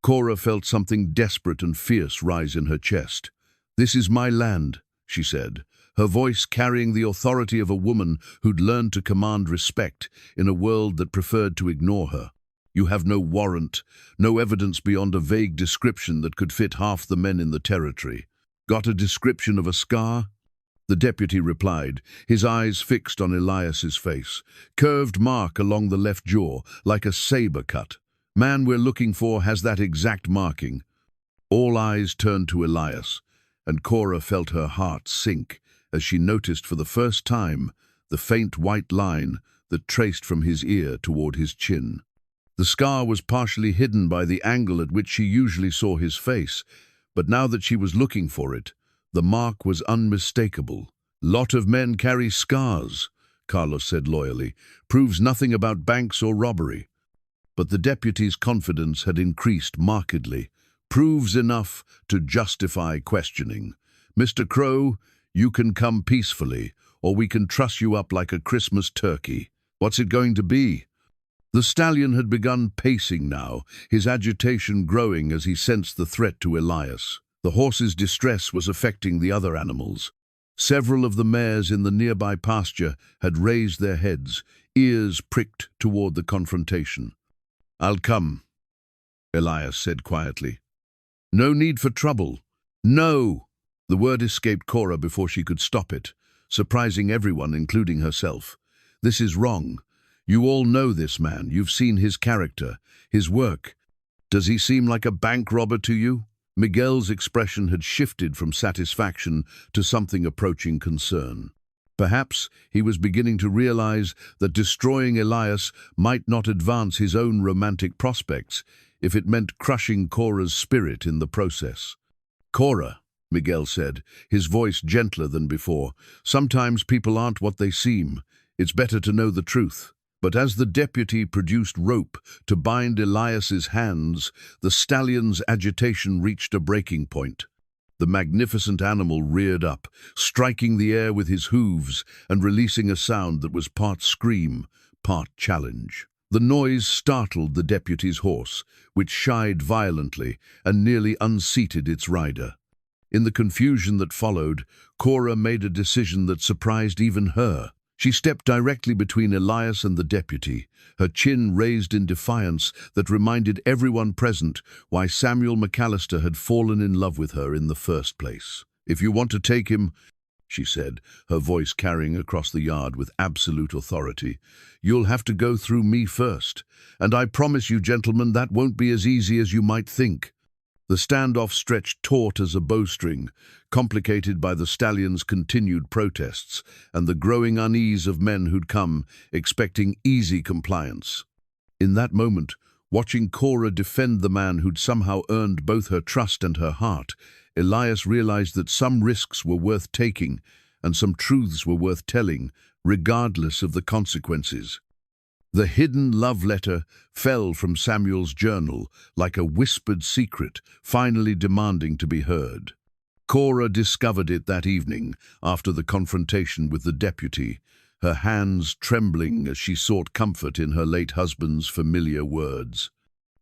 Cora felt something desperate and fierce rise in her chest. "This is my land," she said, her voice carrying the authority of a woman who'd learned to command respect in a world that preferred to ignore her. "You have no warrant, no evidence beyond a vague description that could fit half the men in the territory. Got a description of a scar?" The deputy replied, his eyes fixed on Elias's face. "Curved mark along the left jaw, like a saber cut. Man we're looking for has that exact marking." All eyes turned to Elias, and Cora felt her heart sink as she noticed for the first time the faint white line that traced from his ear toward his chin. The scar was partially hidden by the angle at which she usually saw his face, but now that she was looking for it, the mark was unmistakable. "Lot of men carry scars," Carlos said loyally. "Proves nothing about banks or robbery." But the deputy's confidence had increased markedly. "Proves enough to justify questioning. Mr. Crowe, you can come peacefully, or we can truss you up like a Christmas turkey. What's it going to be?" The stallion had begun pacing now, his agitation growing as he sensed the threat to Elias. The horse's distress was affecting the other animals. Several of the mares in the nearby pasture had raised their heads, ears pricked toward the confrontation. "I'll come," Elias said quietly. "No need for trouble." "No!" The word escaped Cora before she could stop it, surprising everyone, including herself. "This is wrong. You all know this man. You've seen his character, his work. Does he seem like a bank robber to you?" Miguel's expression had shifted from satisfaction to something approaching concern. Perhaps he was beginning to realize that destroying Elias might not advance his own romantic prospects if it meant crushing Cora's spirit in the process. "Cora," Miguel said, his voice gentler than before, "sometimes people aren't what they seem. It's better to know the truth." But as the deputy produced rope to bind Elias's hands, the stallion's agitation reached a breaking point. The magnificent animal reared up, striking the air with his hooves and releasing a sound that was part scream, part challenge. The noise startled the deputy's horse, which shied violently and nearly unseated its rider. In the confusion that followed, Cora made a decision that surprised even her. She stepped directly between Elias and the deputy, her chin raised in defiance that reminded everyone present why Samuel McAllister had fallen in love with her in the first place. "If you want to take him," she said, her voice carrying across the yard with absolute authority, "you'll have to go through me first. And I promise you, gentlemen, that won't be as easy as you might think." The standoff stretched taut as a bowstring, complicated by the stallion's continued protests and the growing unease of men who'd come expecting easy compliance. In that moment, watching Cora defend the man who'd somehow earned both her trust and her heart, Elias realized that some risks were worth taking and some truths were worth telling, regardless of the consequences. The hidden love letter fell from Samuel's journal like a whispered secret, finally demanding to be heard. Cora discovered it that evening, after the confrontation with the deputy, her hands trembling as she sought comfort in her late husband's familiar words.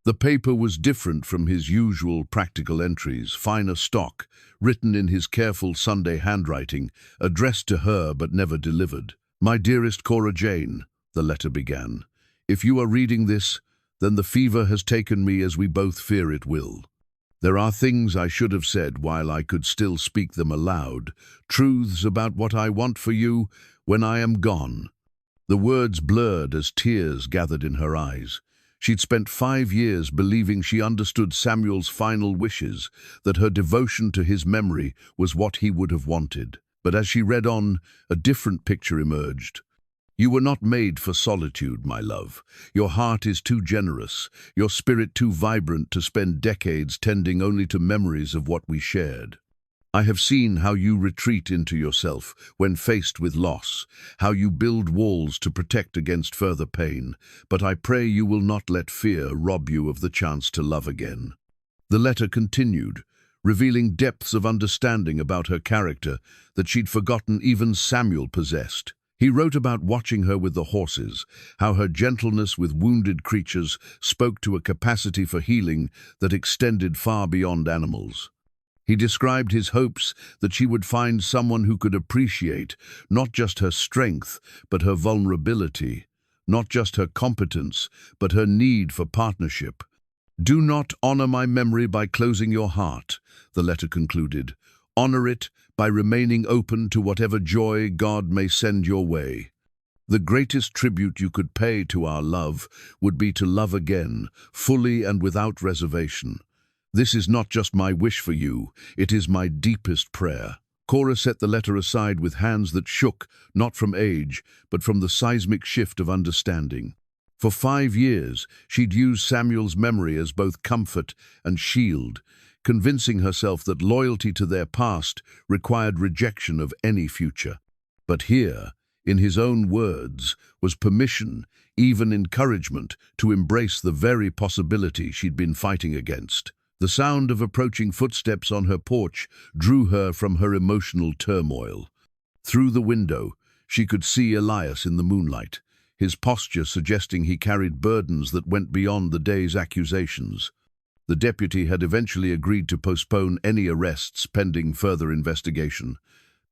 The paper was different from his usual practical entries, finer stock, written in his careful Sunday handwriting, addressed to her but never delivered. "My dearest Cora Jane," the letter began, "if you are reading this, then the fever has taken me as we both fear it will. There are things I should have said while I could still speak them aloud, truths about what I want for you when I am gone." The words blurred as tears gathered in her eyes. She'd spent 5 years believing she understood Samuel's final wishes, that her devotion to his memory was what he would have wanted. But as she read on, a different picture emerged. You were not made for solitude, my love. Your heart is too generous, your spirit too vibrant to spend decades tending only to memories of what we shared. I have seen how you retreat into yourself when faced with loss, how you build walls to protect against further pain, but I pray you will not let fear rob you of the chance to love again. The letter continued, revealing depths of understanding about her character that she'd forgotten even Samuel possessed. He wrote about watching her with the horses, how her gentleness with wounded creatures spoke to a capacity for healing that extended far beyond animals. He described his hopes that she would find someone who could appreciate not just her strength, but her vulnerability, not just her competence, but her need for partnership. "Do not honor my memory by closing your heart," the letter concluded. "Honor it by remaining open to whatever joy God may send your way. The greatest tribute you could pay to our love would be to love again, fully and without reservation. This is not just my wish for you, it is my deepest prayer." Cora set the letter aside with hands that shook, not from age, but from the seismic shift of understanding. For 5 years, she'd used Samuel's memory as both comfort and shield, convincing herself that loyalty to their past required rejection of any future. But here, in his own words, was permission, even encouragement, to embrace the very possibility she'd been fighting against. The sound of approaching footsteps on her porch drew her from her emotional turmoil. Through the window, she could see Elias in the moonlight, his posture suggesting he carried burdens that went beyond the day's accusations. The deputy had eventually agreed to postpone any arrests pending further investigation,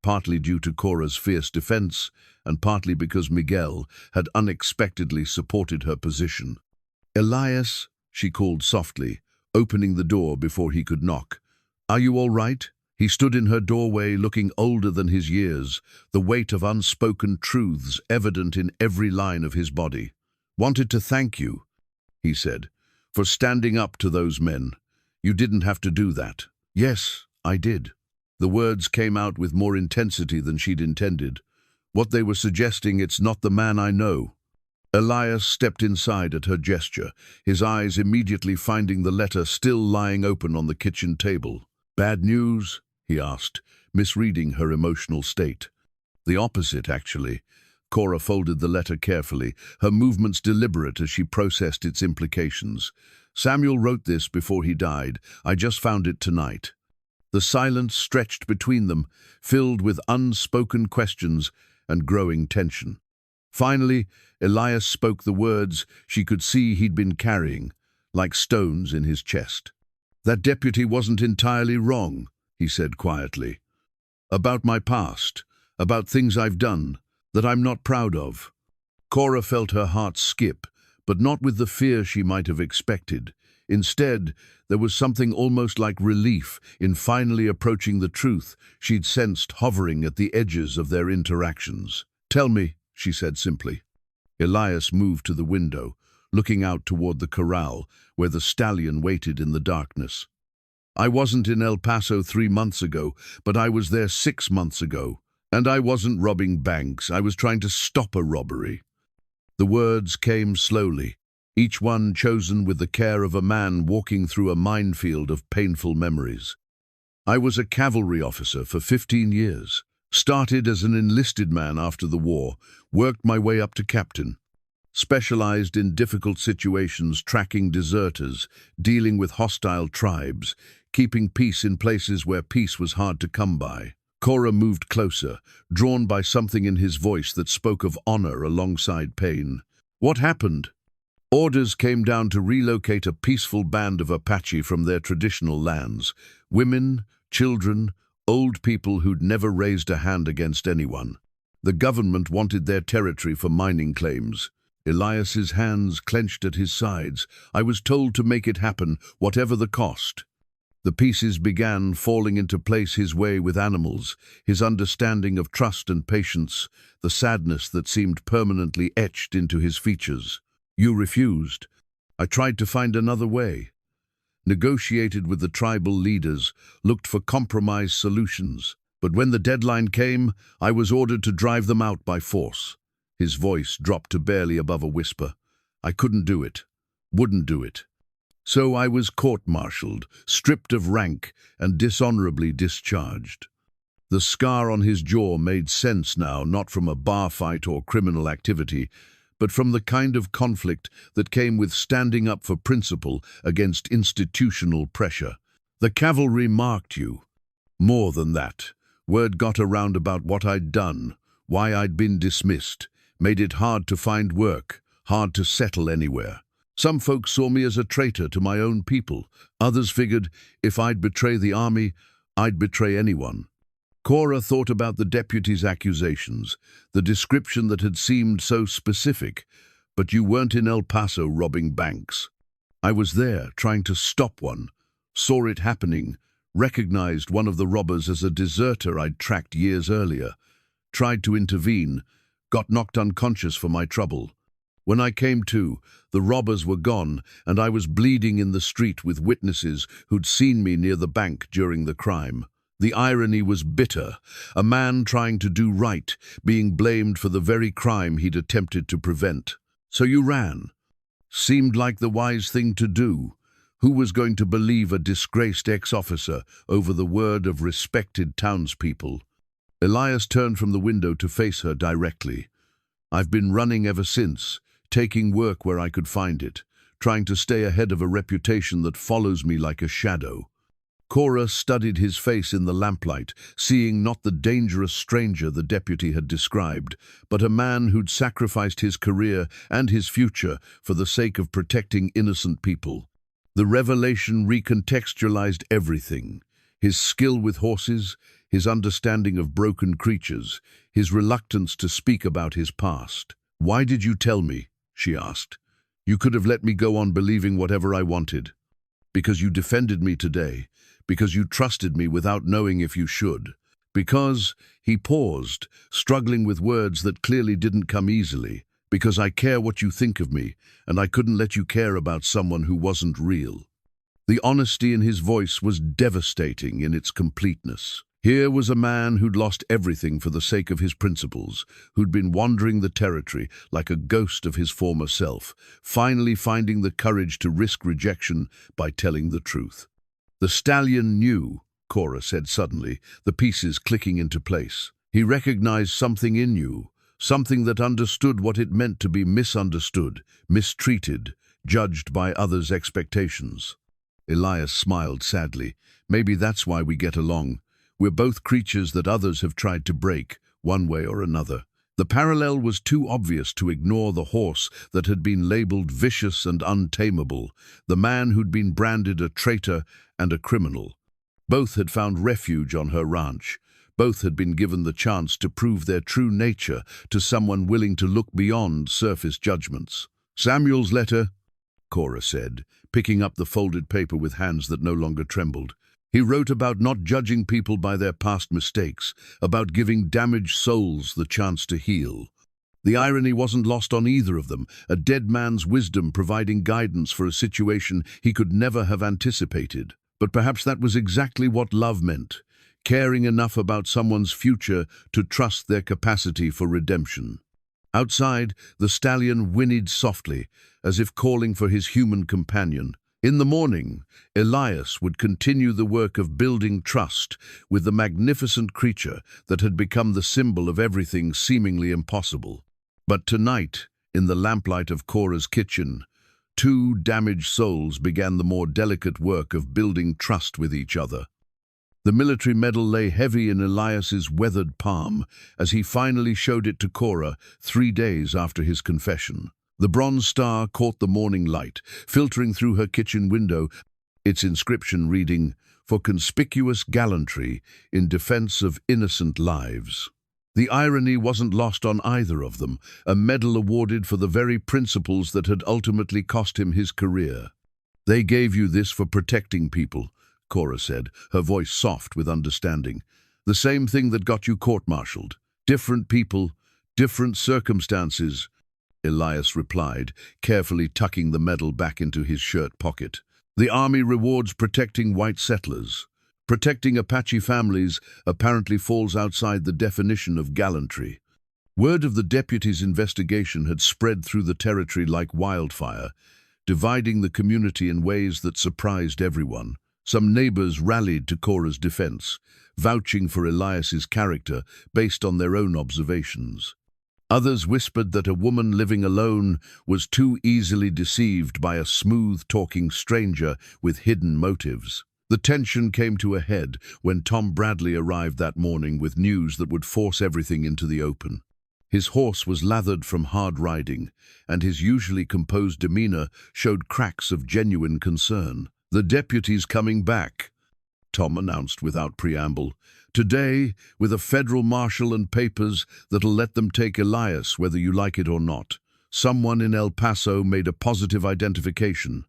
partly due to Cora's fierce defense and partly because Miguel had unexpectedly supported her position. "Elias," she called softly, opening the door before he could knock. "Are you all right?" He stood in her doorway looking older than his years, the weight of unspoken truths evident in every line of his body. "Wanted to thank you," he said, "for standing up to those men. You didn't have to do that." "Yes, I did." The words came out with more intensity than she'd intended. "What they were suggesting, it's not the man I know." Elias stepped inside at her gesture, his eyes immediately finding the letter still lying open on the kitchen table. "Bad news?" he asked, misreading her emotional state. "The opposite, actually." Cora folded the letter carefully, her movements deliberate as she processed its implications. "Samuel wrote this before he died. I just found it tonight." The silence stretched between them, filled with unspoken questions and growing tension. Finally, Elias spoke the words she could see he'd been carrying, like stones in his chest. "That deputy wasn't entirely wrong," he said quietly. "About my past, about things I've done, that I'm not proud of." Cora felt her heart skip, but not with the fear she might have expected. Instead, there was something almost like relief in finally approaching the truth she'd sensed hovering at the edges of their interactions. "Tell me," she said simply. Elias moved to the window, looking out toward the corral, where the stallion waited in the darkness. "I wasn't in El Paso 3 months ago, but I was there 6 months ago. And I wasn't robbing banks, I was trying to stop a robbery." The words came slowly, each one chosen with the care of a man walking through a minefield of painful memories. "I was a cavalry officer for 15 years. Started as an enlisted man after the war, worked my way up to captain. Specialized in difficult situations, tracking deserters, dealing with hostile tribes, keeping peace in places where peace was hard to come by." Cora moved closer, drawn by something in his voice that spoke of honor alongside pain. "What happened?" "Orders came down to relocate a peaceful band of Apache from their traditional lands. Women, children, old people who'd never raised a hand against anyone. The government wanted their territory for mining claims." Elias's hands clenched at his sides. "I was told to make it happen, whatever the cost." The pieces began falling into place his way with animals, his understanding of trust and patience, the sadness that seemed permanently etched into his features. "You refused. I tried to find another way. Negotiated with the tribal leaders, looked for compromise solutions. But when the deadline came, I was ordered to drive them out by force. His voice dropped to barely above a whisper. I couldn't do it. Wouldn't do it. So I was court-martialed, stripped of rank, and dishonorably discharged. The scar on his jaw made sense now, not from a bar fight or criminal activity, but from the kind of conflict that came with standing up for principle against institutional pressure. The cavalry marked you. More than that, word got around about what I'd done, why I'd been dismissed, made it hard to find work, hard to settle anywhere. Some folks saw me as a traitor to my own people. Others figured if I'd betray the army, I'd betray anyone. Cora thought about the deputy's accusations, the description that had seemed so specific. But you weren't in El Paso robbing banks. I was there, trying to stop one, saw it happening, recognized one of the robbers as a deserter I'd tracked years earlier, tried to intervene, got knocked unconscious for my trouble. When I came to, the robbers were gone, and I was bleeding in the street with witnesses who'd seen me near the bank during the crime. The irony was bitter. A man trying to do right, being blamed for the very crime he'd attempted to prevent. So you ran. Seemed like the wise thing to do. Who was going to believe a disgraced ex-officer over the word of respected townspeople? Elias turned from the window to face her directly. I've been running ever since, taking work where I could find it, trying to stay ahead of a reputation that follows me like a shadow. Cora studied his face in the lamplight, seeing not the dangerous stranger the deputy had described, but a man who'd sacrificed his career and his future for the sake of protecting innocent people. The revelation recontextualized everything. His skill with horses, his understanding of broken creatures, his reluctance to speak about his past. "Why did you tell me?" she asked. "You could have let me go on believing whatever I wanted. Because you defended me today. Because you trusted me without knowing if you should. Because," he paused, struggling with words that clearly didn't come easily, "because I care what you think of me, and I couldn't let you care about someone who wasn't real." The honesty in his voice was devastating in its completeness. Here was a man who'd lost everything for the sake of his principles, who'd been wandering the territory like a ghost of his former self, finally finding the courage to risk rejection by telling the truth. "The Stallion knew," Cora said suddenly, the pieces clicking into place. "He recognized something in you, something that understood what it meant to be misunderstood, mistreated, judged by others' expectations." Elias smiled sadly. "Maybe that's why we get along. We're both creatures that others have tried to break, one way or another." The parallel was too obvious to ignore the horse that had been labeled vicious and untamable, the man who'd been branded a traitor and a criminal. Both had found refuge on her ranch. Both had been given the chance to prove their true nature to someone willing to look beyond surface judgments. "Samuel's letter," Cora said, picking up the folded paper with hands that no longer trembled. "He wrote about not judging people by their past mistakes, about giving damaged souls the chance to heal. The irony wasn't lost on either of them, a dead man's wisdom providing guidance for a situation he could never have anticipated. But perhaps that was exactly what love meant, caring enough about someone's future to trust their capacity for redemption. Outside, the stallion whinnied softly, as if calling for his human companion. In the morning, Elias would continue the work of building trust with the magnificent creature that had become the symbol of everything seemingly impossible. But tonight, in the lamplight of Cora's kitchen, two damaged souls began the more delicate work of building trust with each other. The military medal lay heavy in Elias's weathered palm as he finally showed it to Cora 3 days after his confession. The bronze star caught the morning light, filtering through her kitchen window, its inscription reading, "For conspicuous gallantry in defense of innocent lives." The irony wasn't lost on either of them, a medal awarded for the very principles that had ultimately cost him his career. "They gave you this for protecting people," Cora said, her voice soft with understanding. "The same thing that got you court-martialed. Different people, different circumstances." Elias replied, carefully tucking the medal back into his shirt pocket. "The army rewards protecting white settlers. Protecting Apache families apparently falls outside the definition of gallantry." Word of the deputy's investigation had spread through the territory like wildfire, dividing the community in ways that surprised everyone. Some neighbors rallied to Cora's defense, vouching for Elias's character based on their own observations. Others whispered that a woman living alone was too easily deceived by a smooth-talking stranger with hidden motives. The tension came to a head when Tom Bradley arrived that morning with news that would force everything into the open. His horse was lathered from hard riding, and his usually composed demeanor showed cracks of genuine concern. "The deputy's coming back," Tom announced without preamble. "Today, with a federal marshal and papers that'll let them take Elias, whether you like it or not. Someone in El Paso made a positive identification."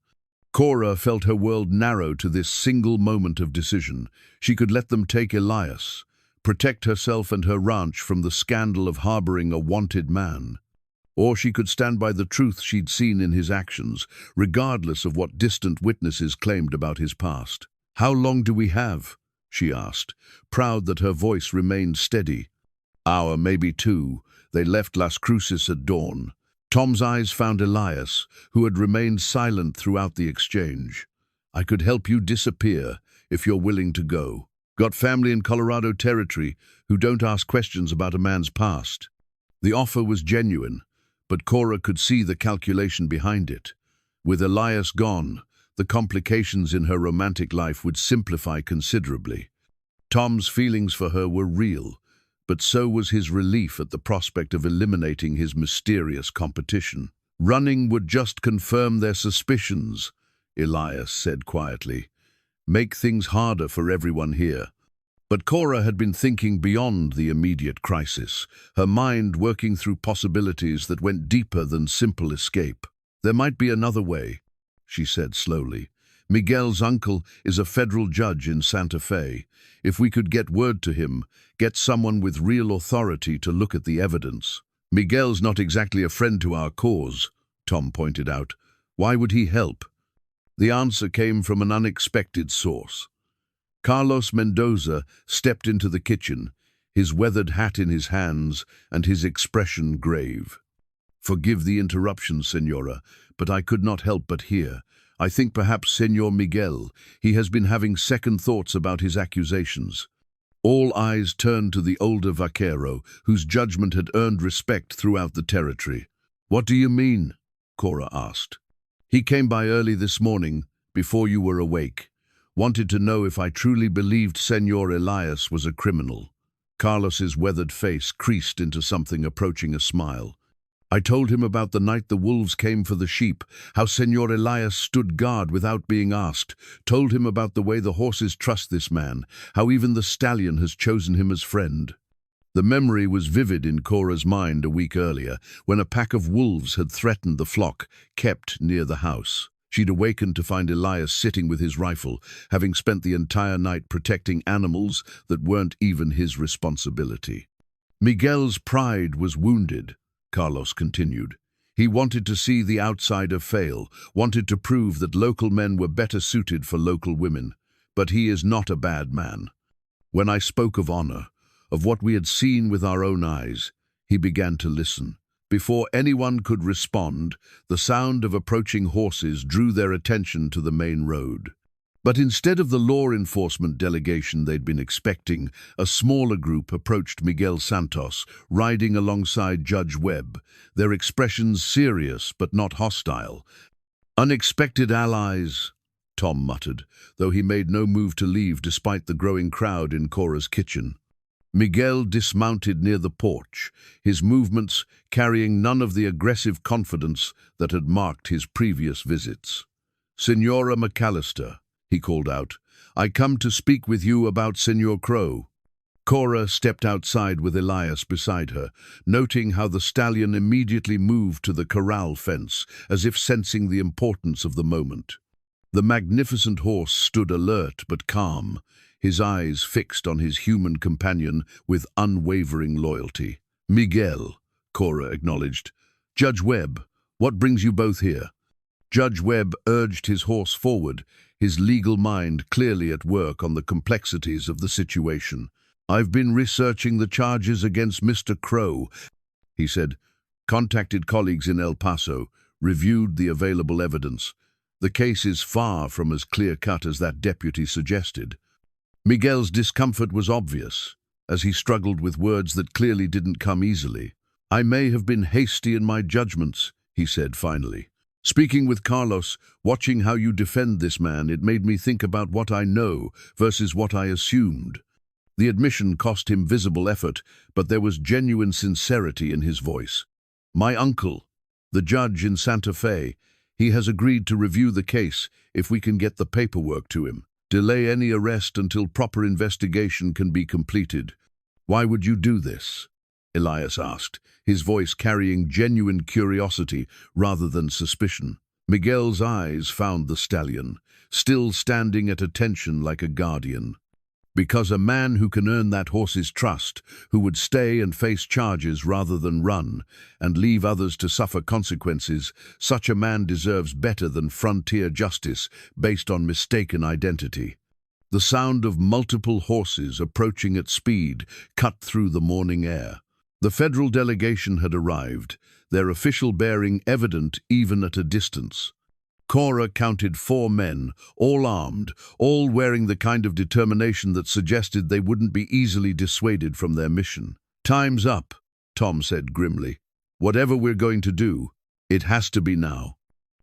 Cora felt her world narrow to this single moment of decision. She could let them take Elias, protect herself and her ranch from the scandal of harboring a wanted man. Or she could stand by the truth she'd seen in his actions, regardless of what distant witnesses claimed about his past. "How long do we have?" she asked, proud that her voice remained steady. "Hour, maybe two. They left Las Cruces at dawn." Tom's eyes found Elias, who had remained silent throughout the exchange. "I could help you disappear, if you're willing to go. Got family in Colorado Territory who don't ask questions about a man's past." The offer was genuine, but Cora could see the calculation behind it. With Elias gone, the complications in her romantic life would simplify considerably. Tom's feelings for her were real, but so was his relief at the prospect of eliminating his mysterious competition. "Running would just confirm their suspicions," Elias said quietly. "Make things harder for everyone here." But Cora had been thinking beyond the immediate crisis, her mind working through possibilities that went deeper than simple escape. "There might be another way," she said slowly. "Miguel's uncle is a federal judge in Santa Fe. If we could get word to him, get someone with real authority to look at the evidence." "Miguel's not exactly a friend to our cause," Tom pointed out. "Why would he help?" The answer came from an unexpected source. Carlos Mendoza stepped into the kitchen, his weathered hat in his hands and his expression grave. "Forgive the interruption, Senora, but I could not help but hear. I think perhaps Senor Miguel, he has been having second thoughts about his accusations." All eyes turned to the older vaquero, whose judgment had earned respect throughout the territory. "What do you mean?" Cora asked. "He came by early this morning, before you were awake. Wanted to know if I truly believed Senor Elias was a criminal." Carlos's weathered face creased into something approaching a smile. "I told him about the night the wolves came for the sheep, how Senor Elias stood guard without being asked, told him about the way the horses trust this man, how even the Stallion has chosen him as friend." The memory was vivid in Cora's mind a week earlier, when a pack of wolves had threatened the flock kept near the house. She'd awakened to find Elias sitting with his rifle, having spent the entire night protecting animals that weren't even his responsibility. "Miguel's pride was wounded," Carlos continued. "He wanted to see the outsider fail, wanted to prove that local men were better suited for local women. But he is not a bad man. When I spoke of honor, of what we had seen with our own eyes, he began to listen. Before anyone could respond, the sound of approaching horses drew their attention to the main road. But instead of the law enforcement delegation they'd been expecting, a smaller group approached Miguel Santos, riding alongside Judge Webb, their expressions serious but not hostile. "Unexpected allies," Tom muttered, though he made no move to leave despite the growing crowd in Cora's kitchen. Miguel dismounted near the porch, his movements carrying none of the aggressive confidence that had marked his previous visits. "Senora McAllister," he called out, "I come to speak with you about Senor Crowe." Cora stepped outside with Elias beside her, noting how the stallion immediately moved to the corral fence, as if sensing the importance of the moment. The magnificent horse stood alert but calm, his eyes fixed on his human companion with unwavering loyalty. "Miguel," Cora acknowledged. "Judge Webb, what brings you both here?" Judge Webb urged his horse forward, his legal mind clearly at work on the complexities of the situation. "I've been researching the charges against Mr. Crowe he said. Contacted colleagues in El Paso, reviewed the available evidence. The case is far from as clear-cut as that deputy suggested. Miguel's discomfort was obvious, as he struggled with words that clearly didn't come easily. I may have been hasty in my judgments, he said finally. Speaking with Carlos, watching how you defend this man, it made me think about what I know versus what I assumed. The admission cost him visible effort, but there was genuine sincerity in his voice. My uncle, the judge in Santa Fe, he has agreed to review the case if we can get the paperwork to him. Delay any arrest until proper investigation can be completed. Why would you do this? Elias asked, his voice carrying genuine curiosity rather than suspicion. Miguel's eyes found the stallion, still standing at attention like a guardian. Because a man who can earn that horse's trust, who would stay and face charges rather than run, and leave others to suffer consequences, such a man deserves better than frontier justice based on mistaken identity. The sound of multiple horses approaching at speed cut through the morning air. The federal delegation had arrived, their official bearing evident even at a distance. Cora counted 4 men, all armed, all wearing the kind of determination that suggested they wouldn't be easily dissuaded from their mission. Time's up, Tom said grimly. Whatever we're going to do, it has to be now.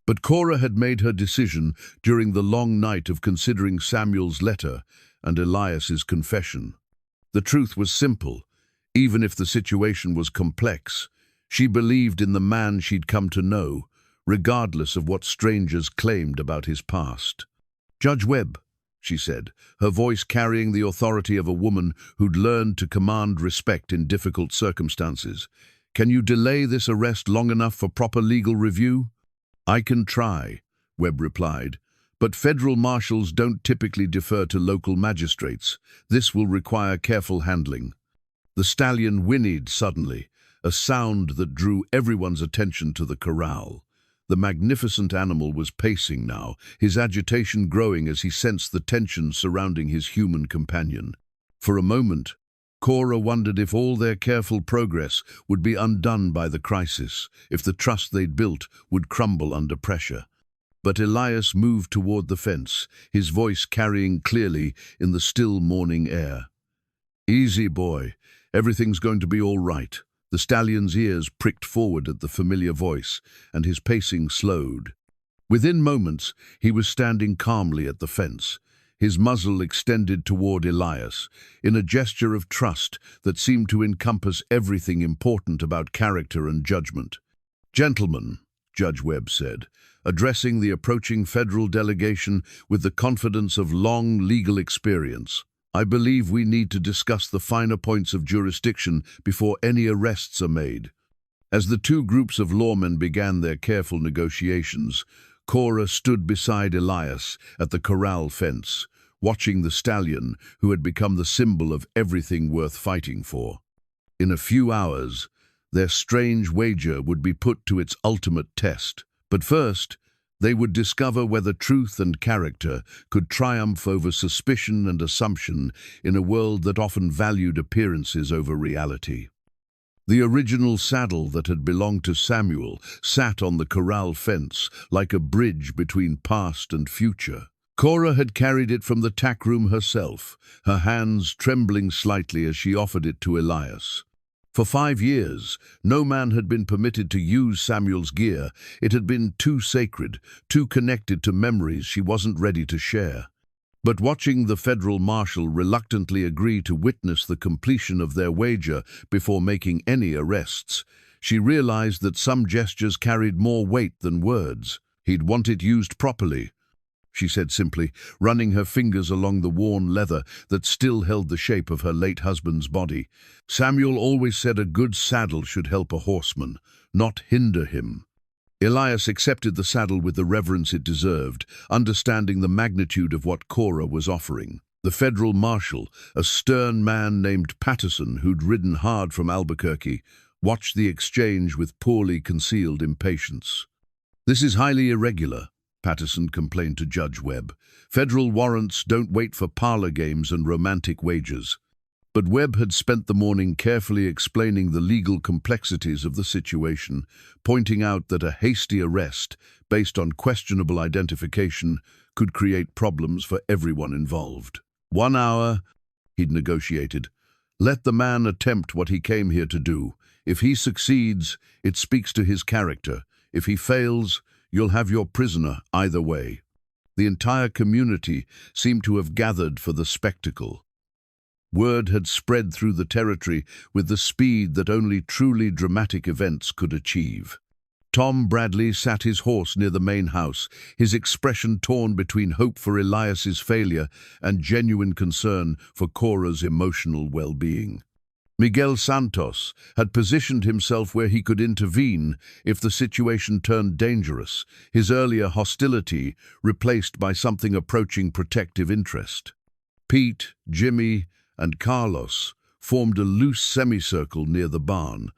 But Cora had made her decision during the long night of considering Samuel's letter and Elias's confession. The truth was simple. Even if the situation was complex, she believed in the man she'd come to know, regardless of what strangers claimed about his past. Judge Webb, she said, her voice carrying the authority of a woman who'd learned to command respect in difficult circumstances. Can you delay this arrest long enough for proper legal review? I can try, Webb replied, but federal marshals don't typically defer to local magistrates. This will require careful handling. The stallion whinnied suddenly, a sound that drew everyone's attention to the corral. The magnificent animal was pacing now, his agitation growing as he sensed the tension surrounding his human companion. For a moment, Cora wondered if all their careful progress would be undone by the crisis, if the trust they'd built would crumble under pressure. But Elias moved toward the fence, his voice carrying clearly in the still morning air. Easy, boy. Everything's going to be all right. The stallion's ears pricked forward at the familiar voice, and his pacing slowed. Within moments, he was standing calmly at the fence, his muzzle extended toward Elias, in a gesture of trust that seemed to encompass everything important about character and judgment. Gentlemen, Judge Webb said, addressing the approaching federal delegation with the confidence of long legal experience, I believe we need to discuss the finer points of jurisdiction before any arrests are made. As the 2 groups of lawmen began their careful negotiations, Cora stood beside Elias at the corral fence, watching the stallion who had become the symbol of everything worth fighting for. In a few hours, their strange wager would be put to its ultimate test. But first, they would discover whether truth and character could triumph over suspicion and assumption in a world that often valued appearances over reality. The original saddle that had belonged to Samuel sat on the corral fence like a bridge between past and future. Cora had carried it from the tack room herself, her hands trembling slightly as she offered it to Elias. For 5 years, no man had been permitted to use Samuel's gear. It had been too sacred, too connected to memories she wasn't ready to share. But watching the federal marshal reluctantly agree to witness the completion of their wager before making any arrests, she realized that some gestures carried more weight than words. He'd want it used properly, she said simply, running her fingers along the worn leather that still held the shape of her late husband's body. Samuel always said a good saddle should help a horseman, not hinder him. Elias accepted the saddle with the reverence it deserved, understanding the magnitude of what Cora was offering. The federal marshal, a stern man named Patterson who'd ridden hard from Albuquerque, watched the exchange with poorly concealed impatience. "This is highly irregular," Patterson complained to Judge Webb. "Federal warrants don't wait for parlor games and romantic wagers." But Webb had spent the morning carefully explaining the legal complexities of the situation, pointing out that a hasty arrest, based on questionable identification, could create problems for everyone involved. 1 hour, he'd negotiated. Let the man attempt what he came here to do. If he succeeds, it speaks to his character. If he fails, you'll have your prisoner either way. The entire community seemed to have gathered for the spectacle. Word had spread through the territory with the speed that only truly dramatic events could achieve. Tom Bradley sat his horse near the main house, his expression torn between hope for Elias's failure and genuine concern for Cora's emotional well-being. Miguel Santos had positioned himself where he could intervene if the situation turned dangerous, his earlier hostility replaced by something approaching protective interest. Pete, Jimmy, and Carlos formed a loose semicircle near the barn,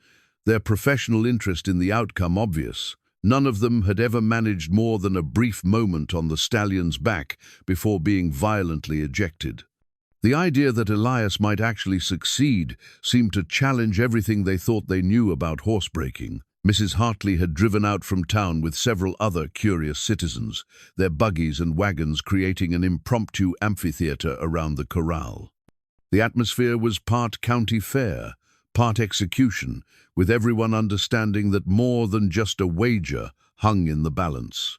their professional interest in the outcome obvious. None of them had ever managed more than a brief moment on the Stallion's back before being violently ejected. The idea that Elias might actually succeed seemed to challenge everything they thought they knew about horsebreaking. Mrs. Hartley had driven out from town with several other curious citizens, their buggies and wagons creating an impromptu amphitheater around the corral. The atmosphere was part county fair, part execution, with everyone understanding that more than just a wager hung in the balance.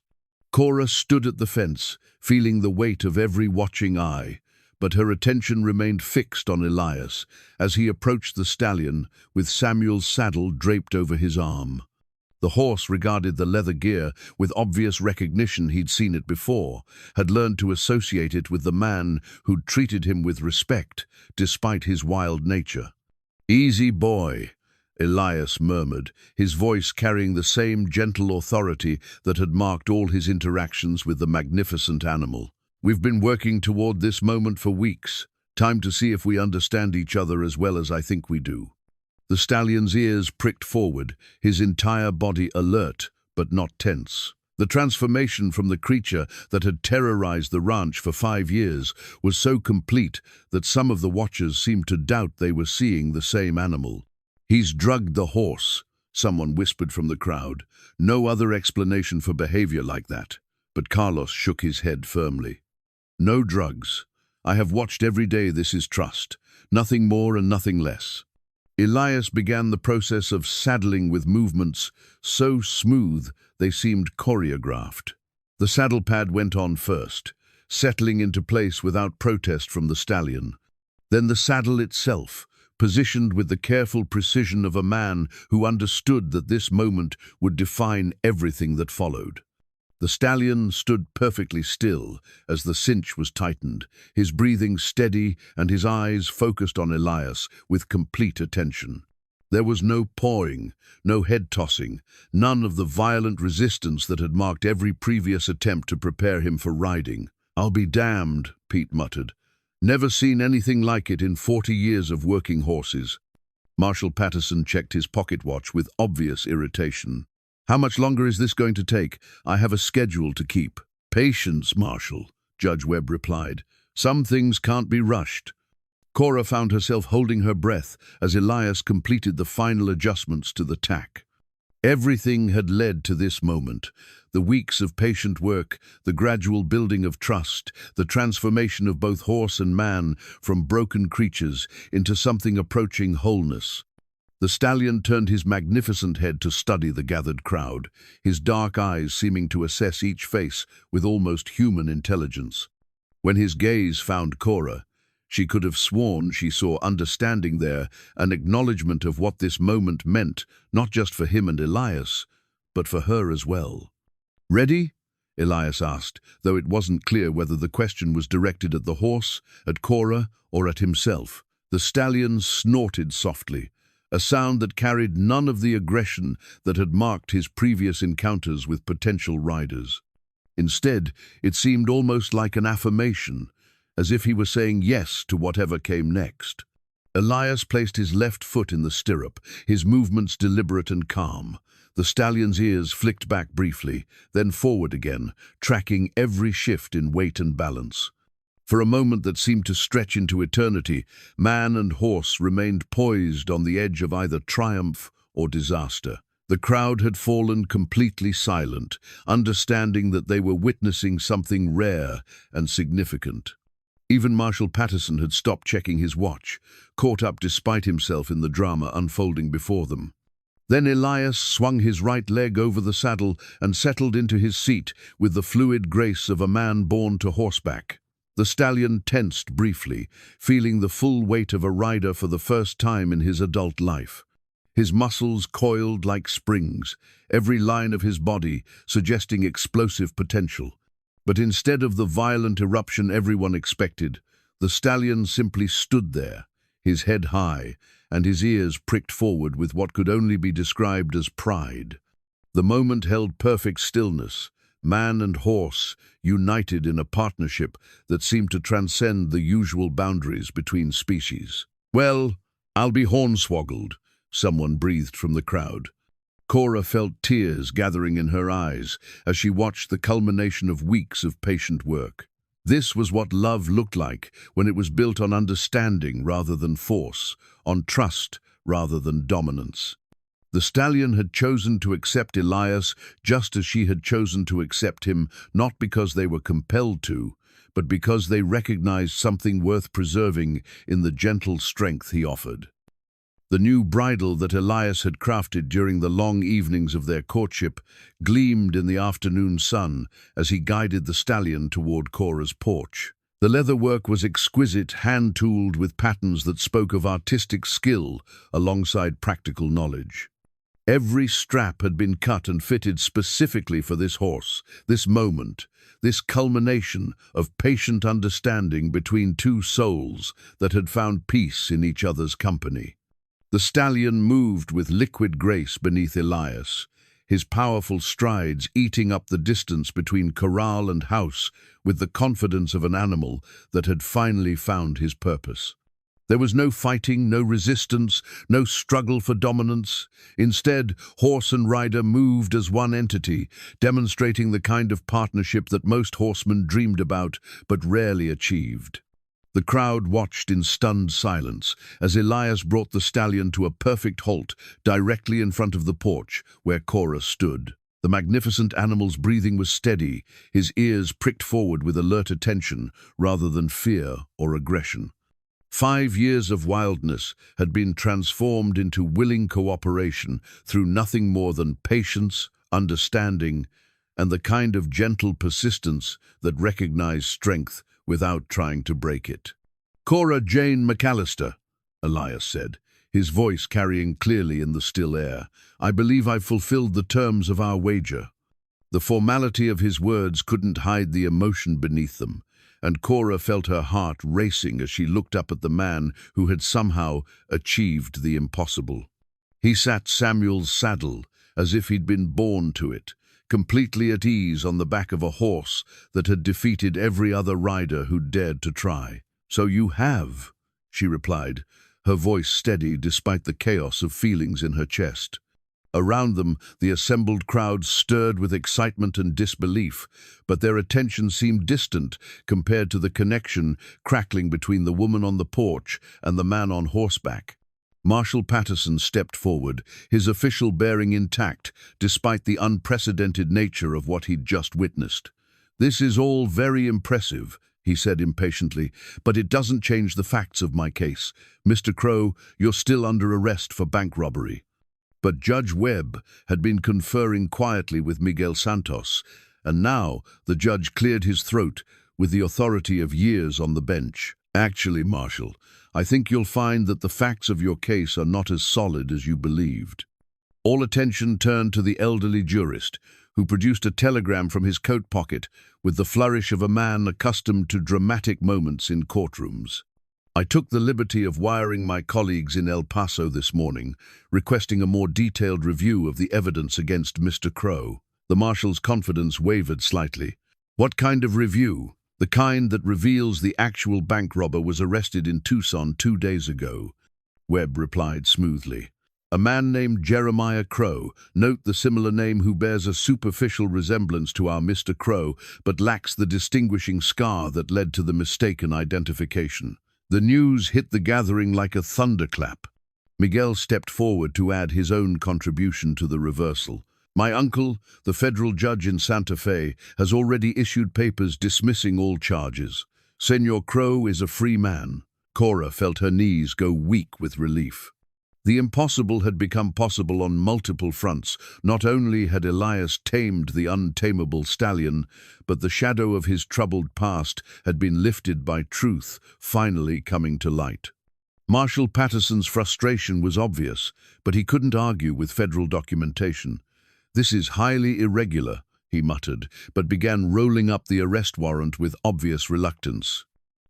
Cora stood at the fence, feeling the weight of every watching eye, but her attention remained fixed on Elias as he approached the stallion with Samuel's saddle draped over his arm. The horse regarded the leather gear with obvious recognition. He'd seen it before, had learned to associate it with the man who'd treated him with respect, despite his wild nature. "Easy, boy," Elias murmured, his voice carrying the same gentle authority that had marked all his interactions with the magnificent animal. "We've been working toward this moment for weeks. Time to see if we understand each other as well as I think we do." The stallion's ears pricked forward, his entire body alert, but not tense. The transformation from the creature that had terrorized the ranch for 5 years was so complete that some of the watchers seemed to doubt they were seeing the same animal. "He's drugged the horse," someone whispered from the crowd. No other explanation for behavior like that. But Carlos shook his head firmly. "No drugs. I have watched every day. This is trust. Nothing more and nothing less." Elias began the process of saddling with movements so smooth they seemed choreographed. The saddle pad went on first, settling into place without protest from the stallion. Then the saddle itself, positioned with the careful precision of a man who understood that this moment would define everything that followed. The stallion stood perfectly still as the cinch was tightened, his breathing steady and his eyes focused on Elias with complete attention. There was no pawing, no head-tossing, none of the violent resistance that had marked every previous attempt to prepare him for riding. "I'll be damned," Pete muttered. "Never seen anything like it in 40 years of working horses." Marshal Patterson checked his pocket watch with obvious irritation. "How much longer is this going to take? I have a schedule to keep." "Patience, Marshal," Judge Webb replied. "Some things can't be rushed." Cora found herself holding her breath as Elias completed the final adjustments to the tack. Everything had led to this moment. The weeks of patient work, the gradual building of trust, the transformation of both horse and man from broken creatures into something approaching wholeness. The stallion turned his magnificent head to study the gathered crowd, his dark eyes seeming to assess each face with almost human intelligence. When his gaze found Cora, she could have sworn she saw understanding there, an acknowledgement of what this moment meant, not just for him and Elias, but for her as well. "Ready?" Elias asked, though it wasn't clear whether the question was directed at the horse, at Cora, or at himself. The stallion snorted softly, a sound that carried none of the aggression that had marked his previous encounters with potential riders. Instead, it seemed almost like an affirmation, as if he were saying yes to whatever came next. Elias placed his left foot in the stirrup, his movements deliberate and calm. The stallion's ears flicked back briefly, then forward again, tracking every shift in weight and balance. For a moment that seemed to stretch into eternity, man and horse remained poised on the edge of either triumph or disaster. The crowd had fallen completely silent, understanding that they were witnessing something rare and significant. Even Marshal Patterson had stopped checking his watch, caught up despite himself in the drama unfolding before them. Then Elias swung his right leg over the saddle and settled into his seat with the fluid grace of a man born to horseback. The stallion tensed briefly, feeling the full weight of a rider for the first time in his adult life. His muscles coiled like springs, every line of his body suggesting explosive potential. But instead of the violent eruption everyone expected, the stallion simply stood there, his head high, and his ears pricked forward with what could only be described as pride. The moment held perfect stillness, man and horse united in a partnership that seemed to transcend the usual boundaries between species. "Well, I'll be hornswoggled," someone breathed from the crowd. Cora felt tears gathering in her eyes as she watched the culmination of weeks of patient work. This was what love looked like when it was built on understanding rather than force, on trust rather than dominance. The stallion had chosen to accept Elias just as she had chosen to accept him, not because they were compelled to, but because they recognized something worth preserving in the gentle strength he offered. The new bridle that Elias had crafted during the long evenings of their courtship gleamed in the afternoon sun as he guided the stallion toward Cora's porch. The leather work was exquisite, hand-tooled with patterns that spoke of artistic skill alongside practical knowledge. Every strap had been cut and fitted specifically for this horse, this moment, this culmination of patient understanding between two souls that had found peace in each other's company. The stallion moved with liquid grace beneath Elias, his powerful strides eating up the distance between corral and house with the confidence of an animal that had finally found his purpose. There was no fighting, no resistance, no struggle for dominance. Instead, horse and rider moved as one entity, demonstrating the kind of partnership that most horsemen dreamed about but rarely achieved. The crowd watched in stunned silence as Elias brought the stallion to a perfect halt directly in front of the porch where Cora stood. The magnificent animal's breathing was steady, his ears pricked forward with alert attention rather than fear or aggression. 5 years of wildness had been transformed into willing cooperation through nothing more than patience, understanding, and the kind of gentle persistence that recognized strength without trying to break it. "Cora Jane McAllister," Elias said, his voice carrying clearly in the still air, "I believe I've fulfilled the terms of our wager." The formality of his words couldn't hide the emotion beneath them, and Cora felt her heart racing as she looked up at the man who had somehow achieved the impossible. He sat Samuel's saddle as if he'd been born to it, completely at ease on the back of a horse that had defeated every other rider who dared to try. "So you have," she replied, her voice steady despite the chaos of feelings in her chest. Around them, the assembled crowd stirred with excitement and disbelief, but their attention seemed distant compared to the connection crackling between the woman on the porch and the man on horseback. Marshal Patterson stepped forward, his official bearing intact, despite the unprecedented nature of what he'd just witnessed. "This is all very impressive," he said impatiently, "but it doesn't change the facts of my case. Mr. Crowe, you're still under arrest for bank robbery." But Judge Webb had been conferring quietly with Miguel Santos, and now the judge cleared his throat with the authority of years on the bench. "Actually, Marshal, I think you'll find that the facts of your case are not as solid as you believed." All attention turned to the elderly jurist, who produced a telegram from his coat pocket with the flourish of a man accustomed to dramatic moments in courtrooms. "I took the liberty of wiring my colleagues in El Paso this morning, requesting a more detailed review of the evidence against Mr. Crowe." The marshal's confidence wavered slightly. "What kind of review?" "The kind that reveals the actual bank robber was arrested in Tucson 2 days ago," Webb replied smoothly. A man named Jeremiah Crowe, note the similar name, who bears a superficial resemblance to our Mr. Crowe, but lacks the distinguishing scar that led to the mistaken identification. The news hit the gathering like a thunderclap. Miguel stepped forward to add his own contribution to the reversal. My uncle, the federal judge in Santa Fe, has already issued papers dismissing all charges. Senor Crowe is a free man. Cora felt her knees go weak with relief. The impossible had become possible on multiple fronts. Not only had Elias tamed the untamable Stallion, but the shadow of his troubled past had been lifted by truth finally coming to light. Marshal Patterson's frustration was obvious, but he couldn't argue with federal documentation. "This is highly irregular," he muttered, but began rolling up the arrest warrant with obvious reluctance.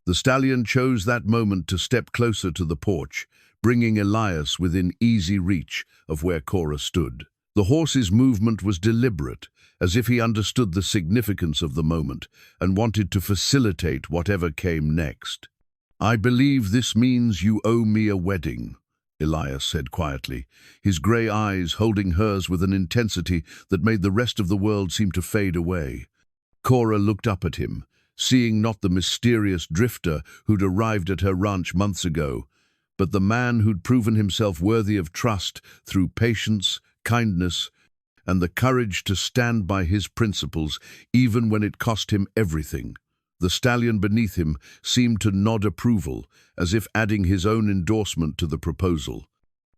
The Stallion chose that moment to step closer to the porch, bringing Elias within easy reach of where Cora stood. The horse's movement was deliberate, as if he understood the significance of the moment and wanted to facilitate whatever came next. "I believe this means you owe me a wedding," Elias said quietly, his grey eyes holding hers with an intensity that made the rest of the world seem to fade away. Cora looked up at him, seeing not the mysterious drifter who'd arrived at her ranch months ago, but the man who'd proven himself worthy of trust through patience, kindness, and the courage to stand by his principles even when it cost him everything. The Stallion beneath him seemed to nod approval, as if adding his own endorsement to the proposal.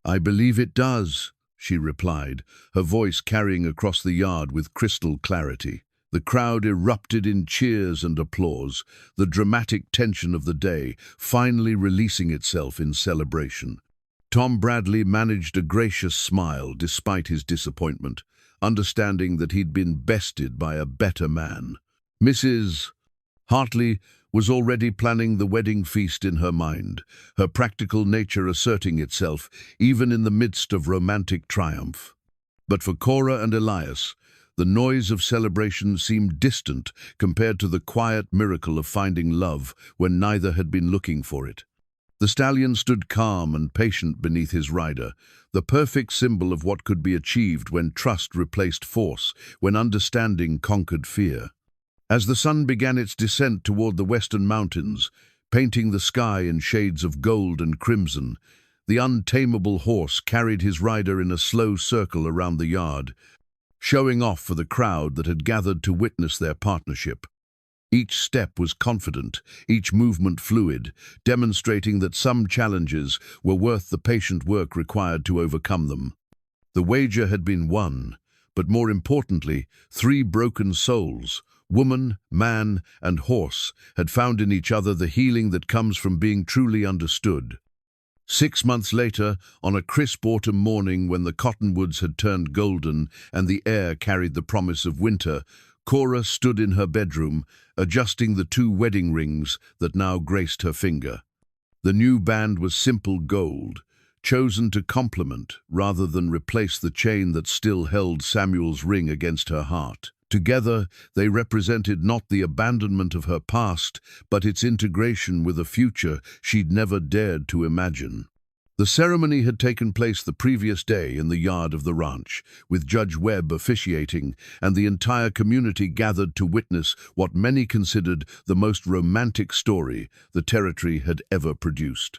"I believe it does," she replied, her voice carrying across the yard with crystal clarity. The crowd erupted in cheers and applause, the dramatic tension of the day finally releasing itself in celebration. Tom Bradley managed a gracious smile despite his disappointment, understanding that he'd been bested by a better man. Mrs. Hartley was already planning the wedding feast in her mind, her practical nature asserting itself even in the midst of romantic triumph. But for Cora and Elias, the noise of celebration seemed distant compared to the quiet miracle of finding love when neither had been looking for it. The Stallion stood calm and patient beneath his rider, the perfect symbol of what could be achieved when trust replaced force, when understanding conquered fear. As the sun began its descent toward the western mountains, painting the sky in shades of gold and crimson, the untamable horse carried his rider in a slow circle around the yard, showing off for the crowd that had gathered to witness their partnership. Each step was confident, each movement fluid, demonstrating that some challenges were worth the patient work required to overcome them. The wager had been won, but more importantly, 3 broken souls, woman, man, and horse, had found in each other the healing that comes from being truly understood. 6 months later, on a crisp autumn morning when the cottonwoods had turned golden and the air carried the promise of winter, Cora stood in her bedroom, adjusting the 2 wedding rings that now graced her finger. The new band was simple gold, chosen to complement rather than replace the chain that still held Samuel's ring against her heart. Together, they represented not the abandonment of her past, but its integration with a future she'd never dared to imagine. The ceremony had taken place the previous day in the yard of the ranch, with Judge Webb officiating, and the entire community gathered to witness what many considered the most romantic story the territory had ever produced.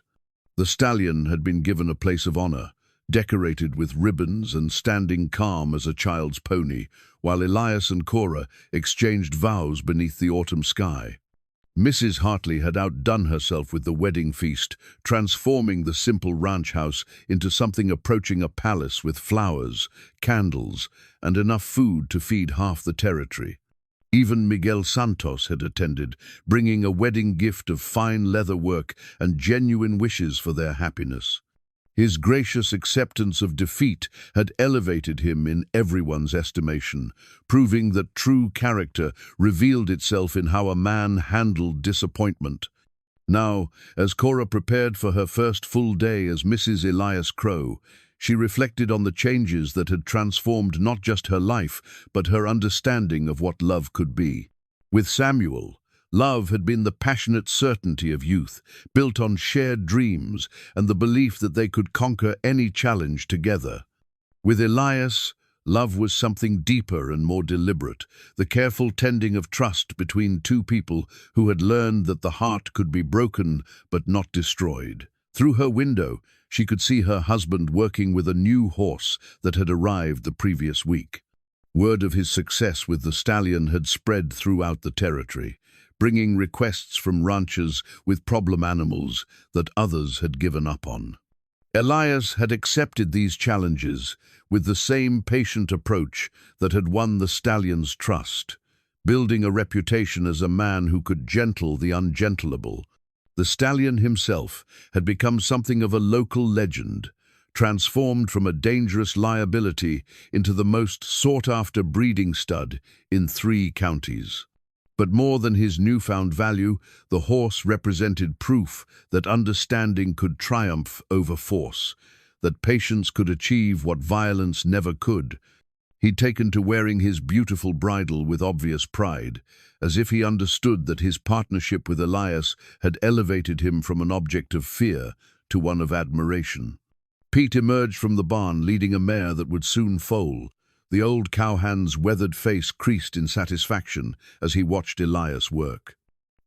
The Stallion had been given a place of honor, decorated with ribbons and standing calm as a child's pony, while Elias and Cora exchanged vows beneath the autumn sky. Mrs. Hartley had outdone herself with the wedding feast, transforming the simple ranch house into something approaching a palace with flowers, candles, and enough food to feed half the territory. Even Miguel Santos had attended, bringing a wedding gift of fine leather work and genuine wishes for their happiness. His gracious acceptance of defeat had elevated him in everyone's estimation, proving that true character revealed itself in how a man handled disappointment. Now, as Cora prepared for her first full day as Mrs. Elias Crowe, she reflected on the changes that had transformed not just her life, but her understanding of what love could be. With Samuel, Love had been the passionate certainty of youth, built on shared dreams and the belief that they could conquer any challenge together. With Elias, love was something deeper and more deliberate, the careful tending of trust between two people who had learned that the heart could be broken but not destroyed. Through her window, she could see her husband working with a new horse that had arrived the previous week. Word of his success with the Stallion had spread throughout the territory, bringing requests from ranchers with problem animals that others had given up on. Elias had accepted these challenges with the same patient approach that had won the Stallion's trust, building a reputation as a man who could gentle the ungentleable. The Stallion himself had become something of a local legend, transformed from a dangerous liability into the most sought-after breeding stud in 3 counties. But more than his newfound value, the horse represented proof that understanding could triumph over force, that patience could achieve what violence never could. He'd taken to wearing his beautiful bridle with obvious pride, as if he understood that his partnership with Elias had elevated him from an object of fear to one of admiration. Pete emerged from the barn leading a mare that would soon foal. The old cowhand's weathered face creased in satisfaction as he watched Elias work.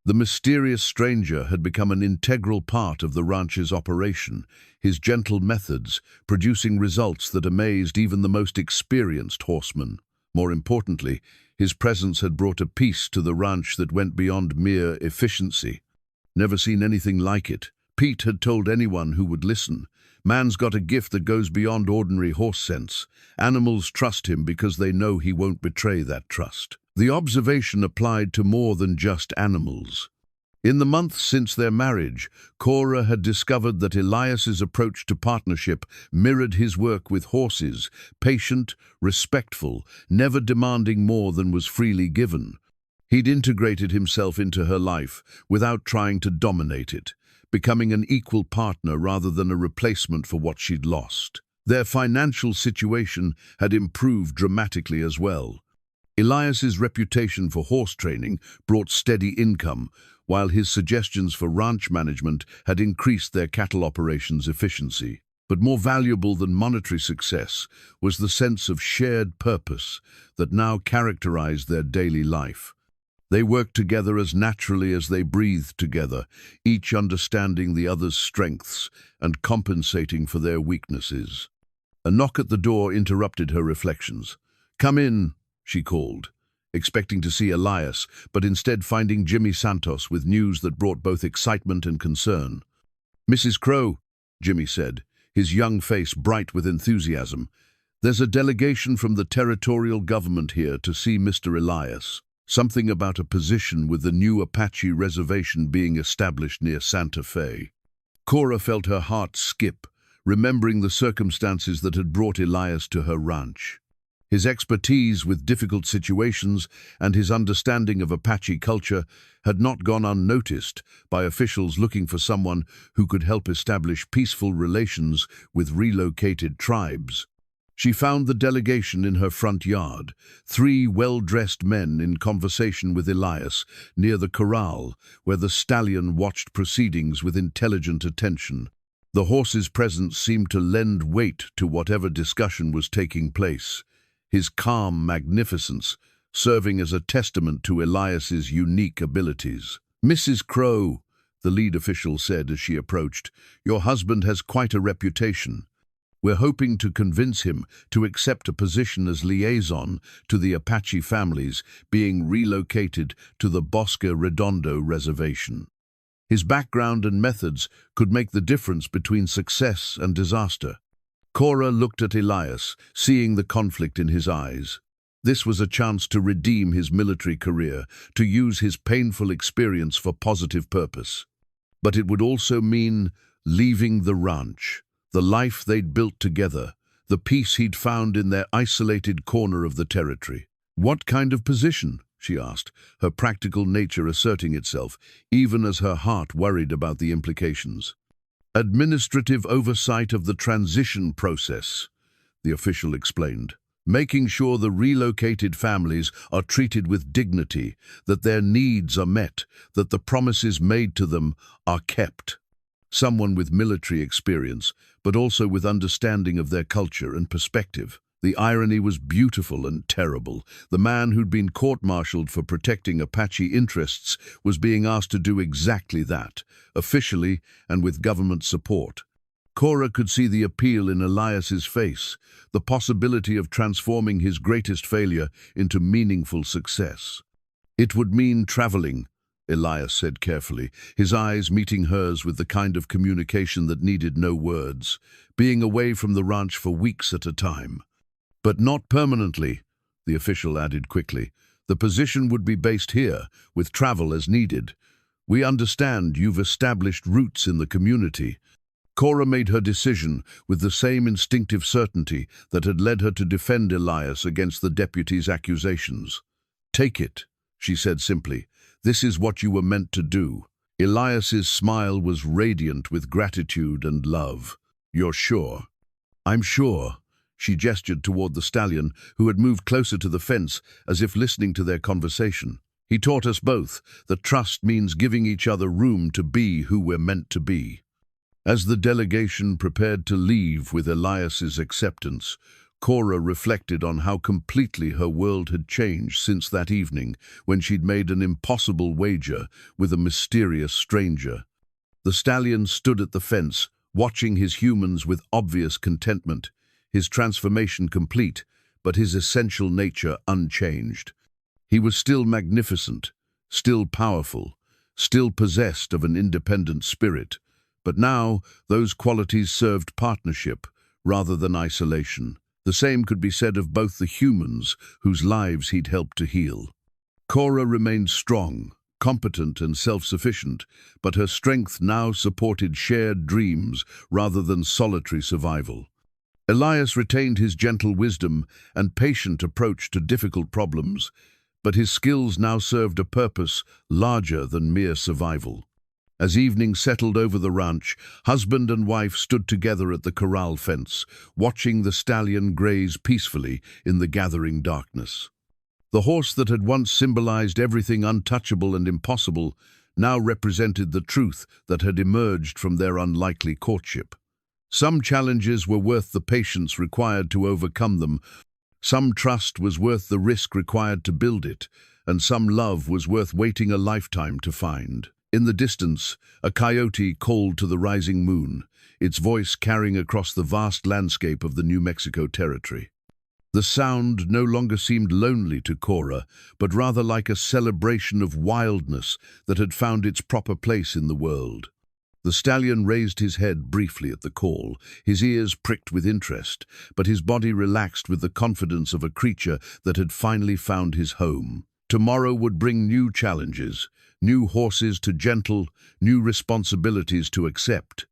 The mysterious stranger had become an integral part of the ranch's operation, his gentle methods producing results that amazed even the most experienced horsemen. More importantly, his presence had brought a peace to the ranch that went beyond mere efficiency. Never seen anything like it, Pete had told anyone who would listen. Man's got a gift that goes beyond ordinary horse sense. Animals trust him because they know he won't betray that trust. The observation applied to more than just animals. In the months since their marriage, Cora had discovered that Elias's approach to partnership mirrored his work with horses, patient, respectful, never demanding more than was freely given. He'd integrated himself into her life without trying to dominate it, becoming an equal partner rather than a replacement for what she'd lost. Their financial situation had improved dramatically as well. Elias's reputation for horse training brought steady income, while his suggestions for ranch management had increased their cattle operations' efficiency. But more valuable than monetary success was the sense of shared purpose that now characterized their daily life. They worked together as naturally as they breathed together, each understanding the other's strengths and compensating for their weaknesses. A knock at the door interrupted her reflections. "Come in," she called, expecting to see Elias, but instead finding Jimmy Santos with news that brought both excitement and concern. "Mrs. Crowe," Jimmy said, his young face bright with enthusiasm, "there's a delegation from the territorial government here to see Mr. Elias. Something about a position with the new Apache reservation being established near Santa Fe." Cora felt her heart skip, remembering the circumstances that had brought Elias to her ranch. His expertise with difficult situations and his understanding of Apache culture had not gone unnoticed by officials looking for someone who could help establish peaceful relations with relocated tribes. She found the delegation in her front yard, 3 well-dressed men in conversation with Elias near the corral, where the Stallion watched proceedings with intelligent attention. The horse's presence seemed to lend weight to whatever discussion was taking place, his calm magnificence serving as a testament to Elias's unique abilities. "Mrs. Crowe," the lead official said as she approached, "your husband has quite a reputation. We're hoping to convince him to accept a position as liaison to the Apache families being relocated to the Bosque Redondo reservation. His background and methods could make the difference between success and disaster." Cora looked at Elias, seeing the conflict in his eyes. This was a chance to redeem his military career, to use his painful experience for positive purpose. But it would also mean leaving the ranch, the life they'd built together, the peace he'd found in their isolated corner of the territory. "What kind of position?" she asked, her practical nature asserting itself, even as her heart worried about the implications. "Administrative oversight of the transition process," the official explained. making sure the relocated families are treated with dignity, that their needs are met, that the promises made to them are kept. Someone with military experience, but also with understanding of their culture and perspective. The irony was beautiful and terrible. The man who'd been court-martialed for protecting Apache interests was being asked to do exactly that, officially and with government support. Cora could see the appeal in Elias's face, the possibility of transforming his greatest failure into meaningful success. "It would mean traveling," Elias said carefully, his eyes meeting hers with the kind of communication that needed no words, being away from the ranch for weeks at a time. "But not permanently," the official added quickly. "The position would be based here, with travel as needed. We understand you've established roots in the community." Cora made her decision with the same instinctive certainty that had led her to defend Elias against the deputy's accusations. "Take it," she said simply. "This is what you were meant to do." Elias's smile was radiant with gratitude and love. "You're sure?" "I'm sure." She gestured toward the stallion, who had moved closer to the fence, as if listening to their conversation. "He taught us both that trust means giving each other room to be who we're meant to be." As the delegation prepared to leave with Elias's acceptance, Cora reflected on how completely her world had changed since that evening when she'd made an impossible wager with a mysterious stranger. The stallion stood at the fence, watching his humans with obvious contentment, his transformation complete, but his essential nature unchanged. He was still magnificent, still powerful, still possessed of an independent spirit, but now those qualities served partnership rather than isolation. The same could be said of both the humans whose lives he'd helped to heal. Cora remained strong, competent and self-sufficient, but her strength now supported shared dreams rather than solitary survival. Elias retained his gentle wisdom and patient approach to difficult problems, but his skills now served a purpose larger than mere survival. As evening settled over the ranch, husband and wife stood together at the corral fence, watching the stallion graze peacefully in the gathering darkness. The horse that had once symbolized everything untouchable and impossible now represented the truth that had emerged from their unlikely courtship. Some challenges were worth the patience required to overcome them, some trust was worth the risk required to build it, and some love was worth waiting a lifetime to find. In the distance, a coyote called to the rising moon, its voice carrying across the vast landscape of the New Mexico territory. The sound no longer seemed lonely to Cora, but rather like a celebration of wildness that had found its proper place in the world. The stallion raised his head briefly at the call, his ears pricked with interest, but his body relaxed with the confidence of a creature that had finally found his home. Tomorrow would bring new challenges, new horses to gentle, new responsibilities to accept.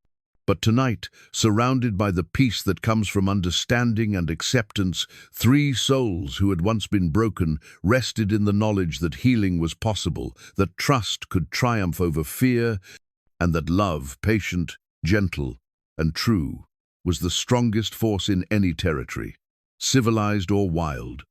But tonight, surrounded by the peace that comes from understanding and acceptance, three souls who had once been broken rested in the knowledge that healing was possible, that trust could triumph over fear, and that love, patient, gentle, and true, was the strongest force in any territory, civilized or wild.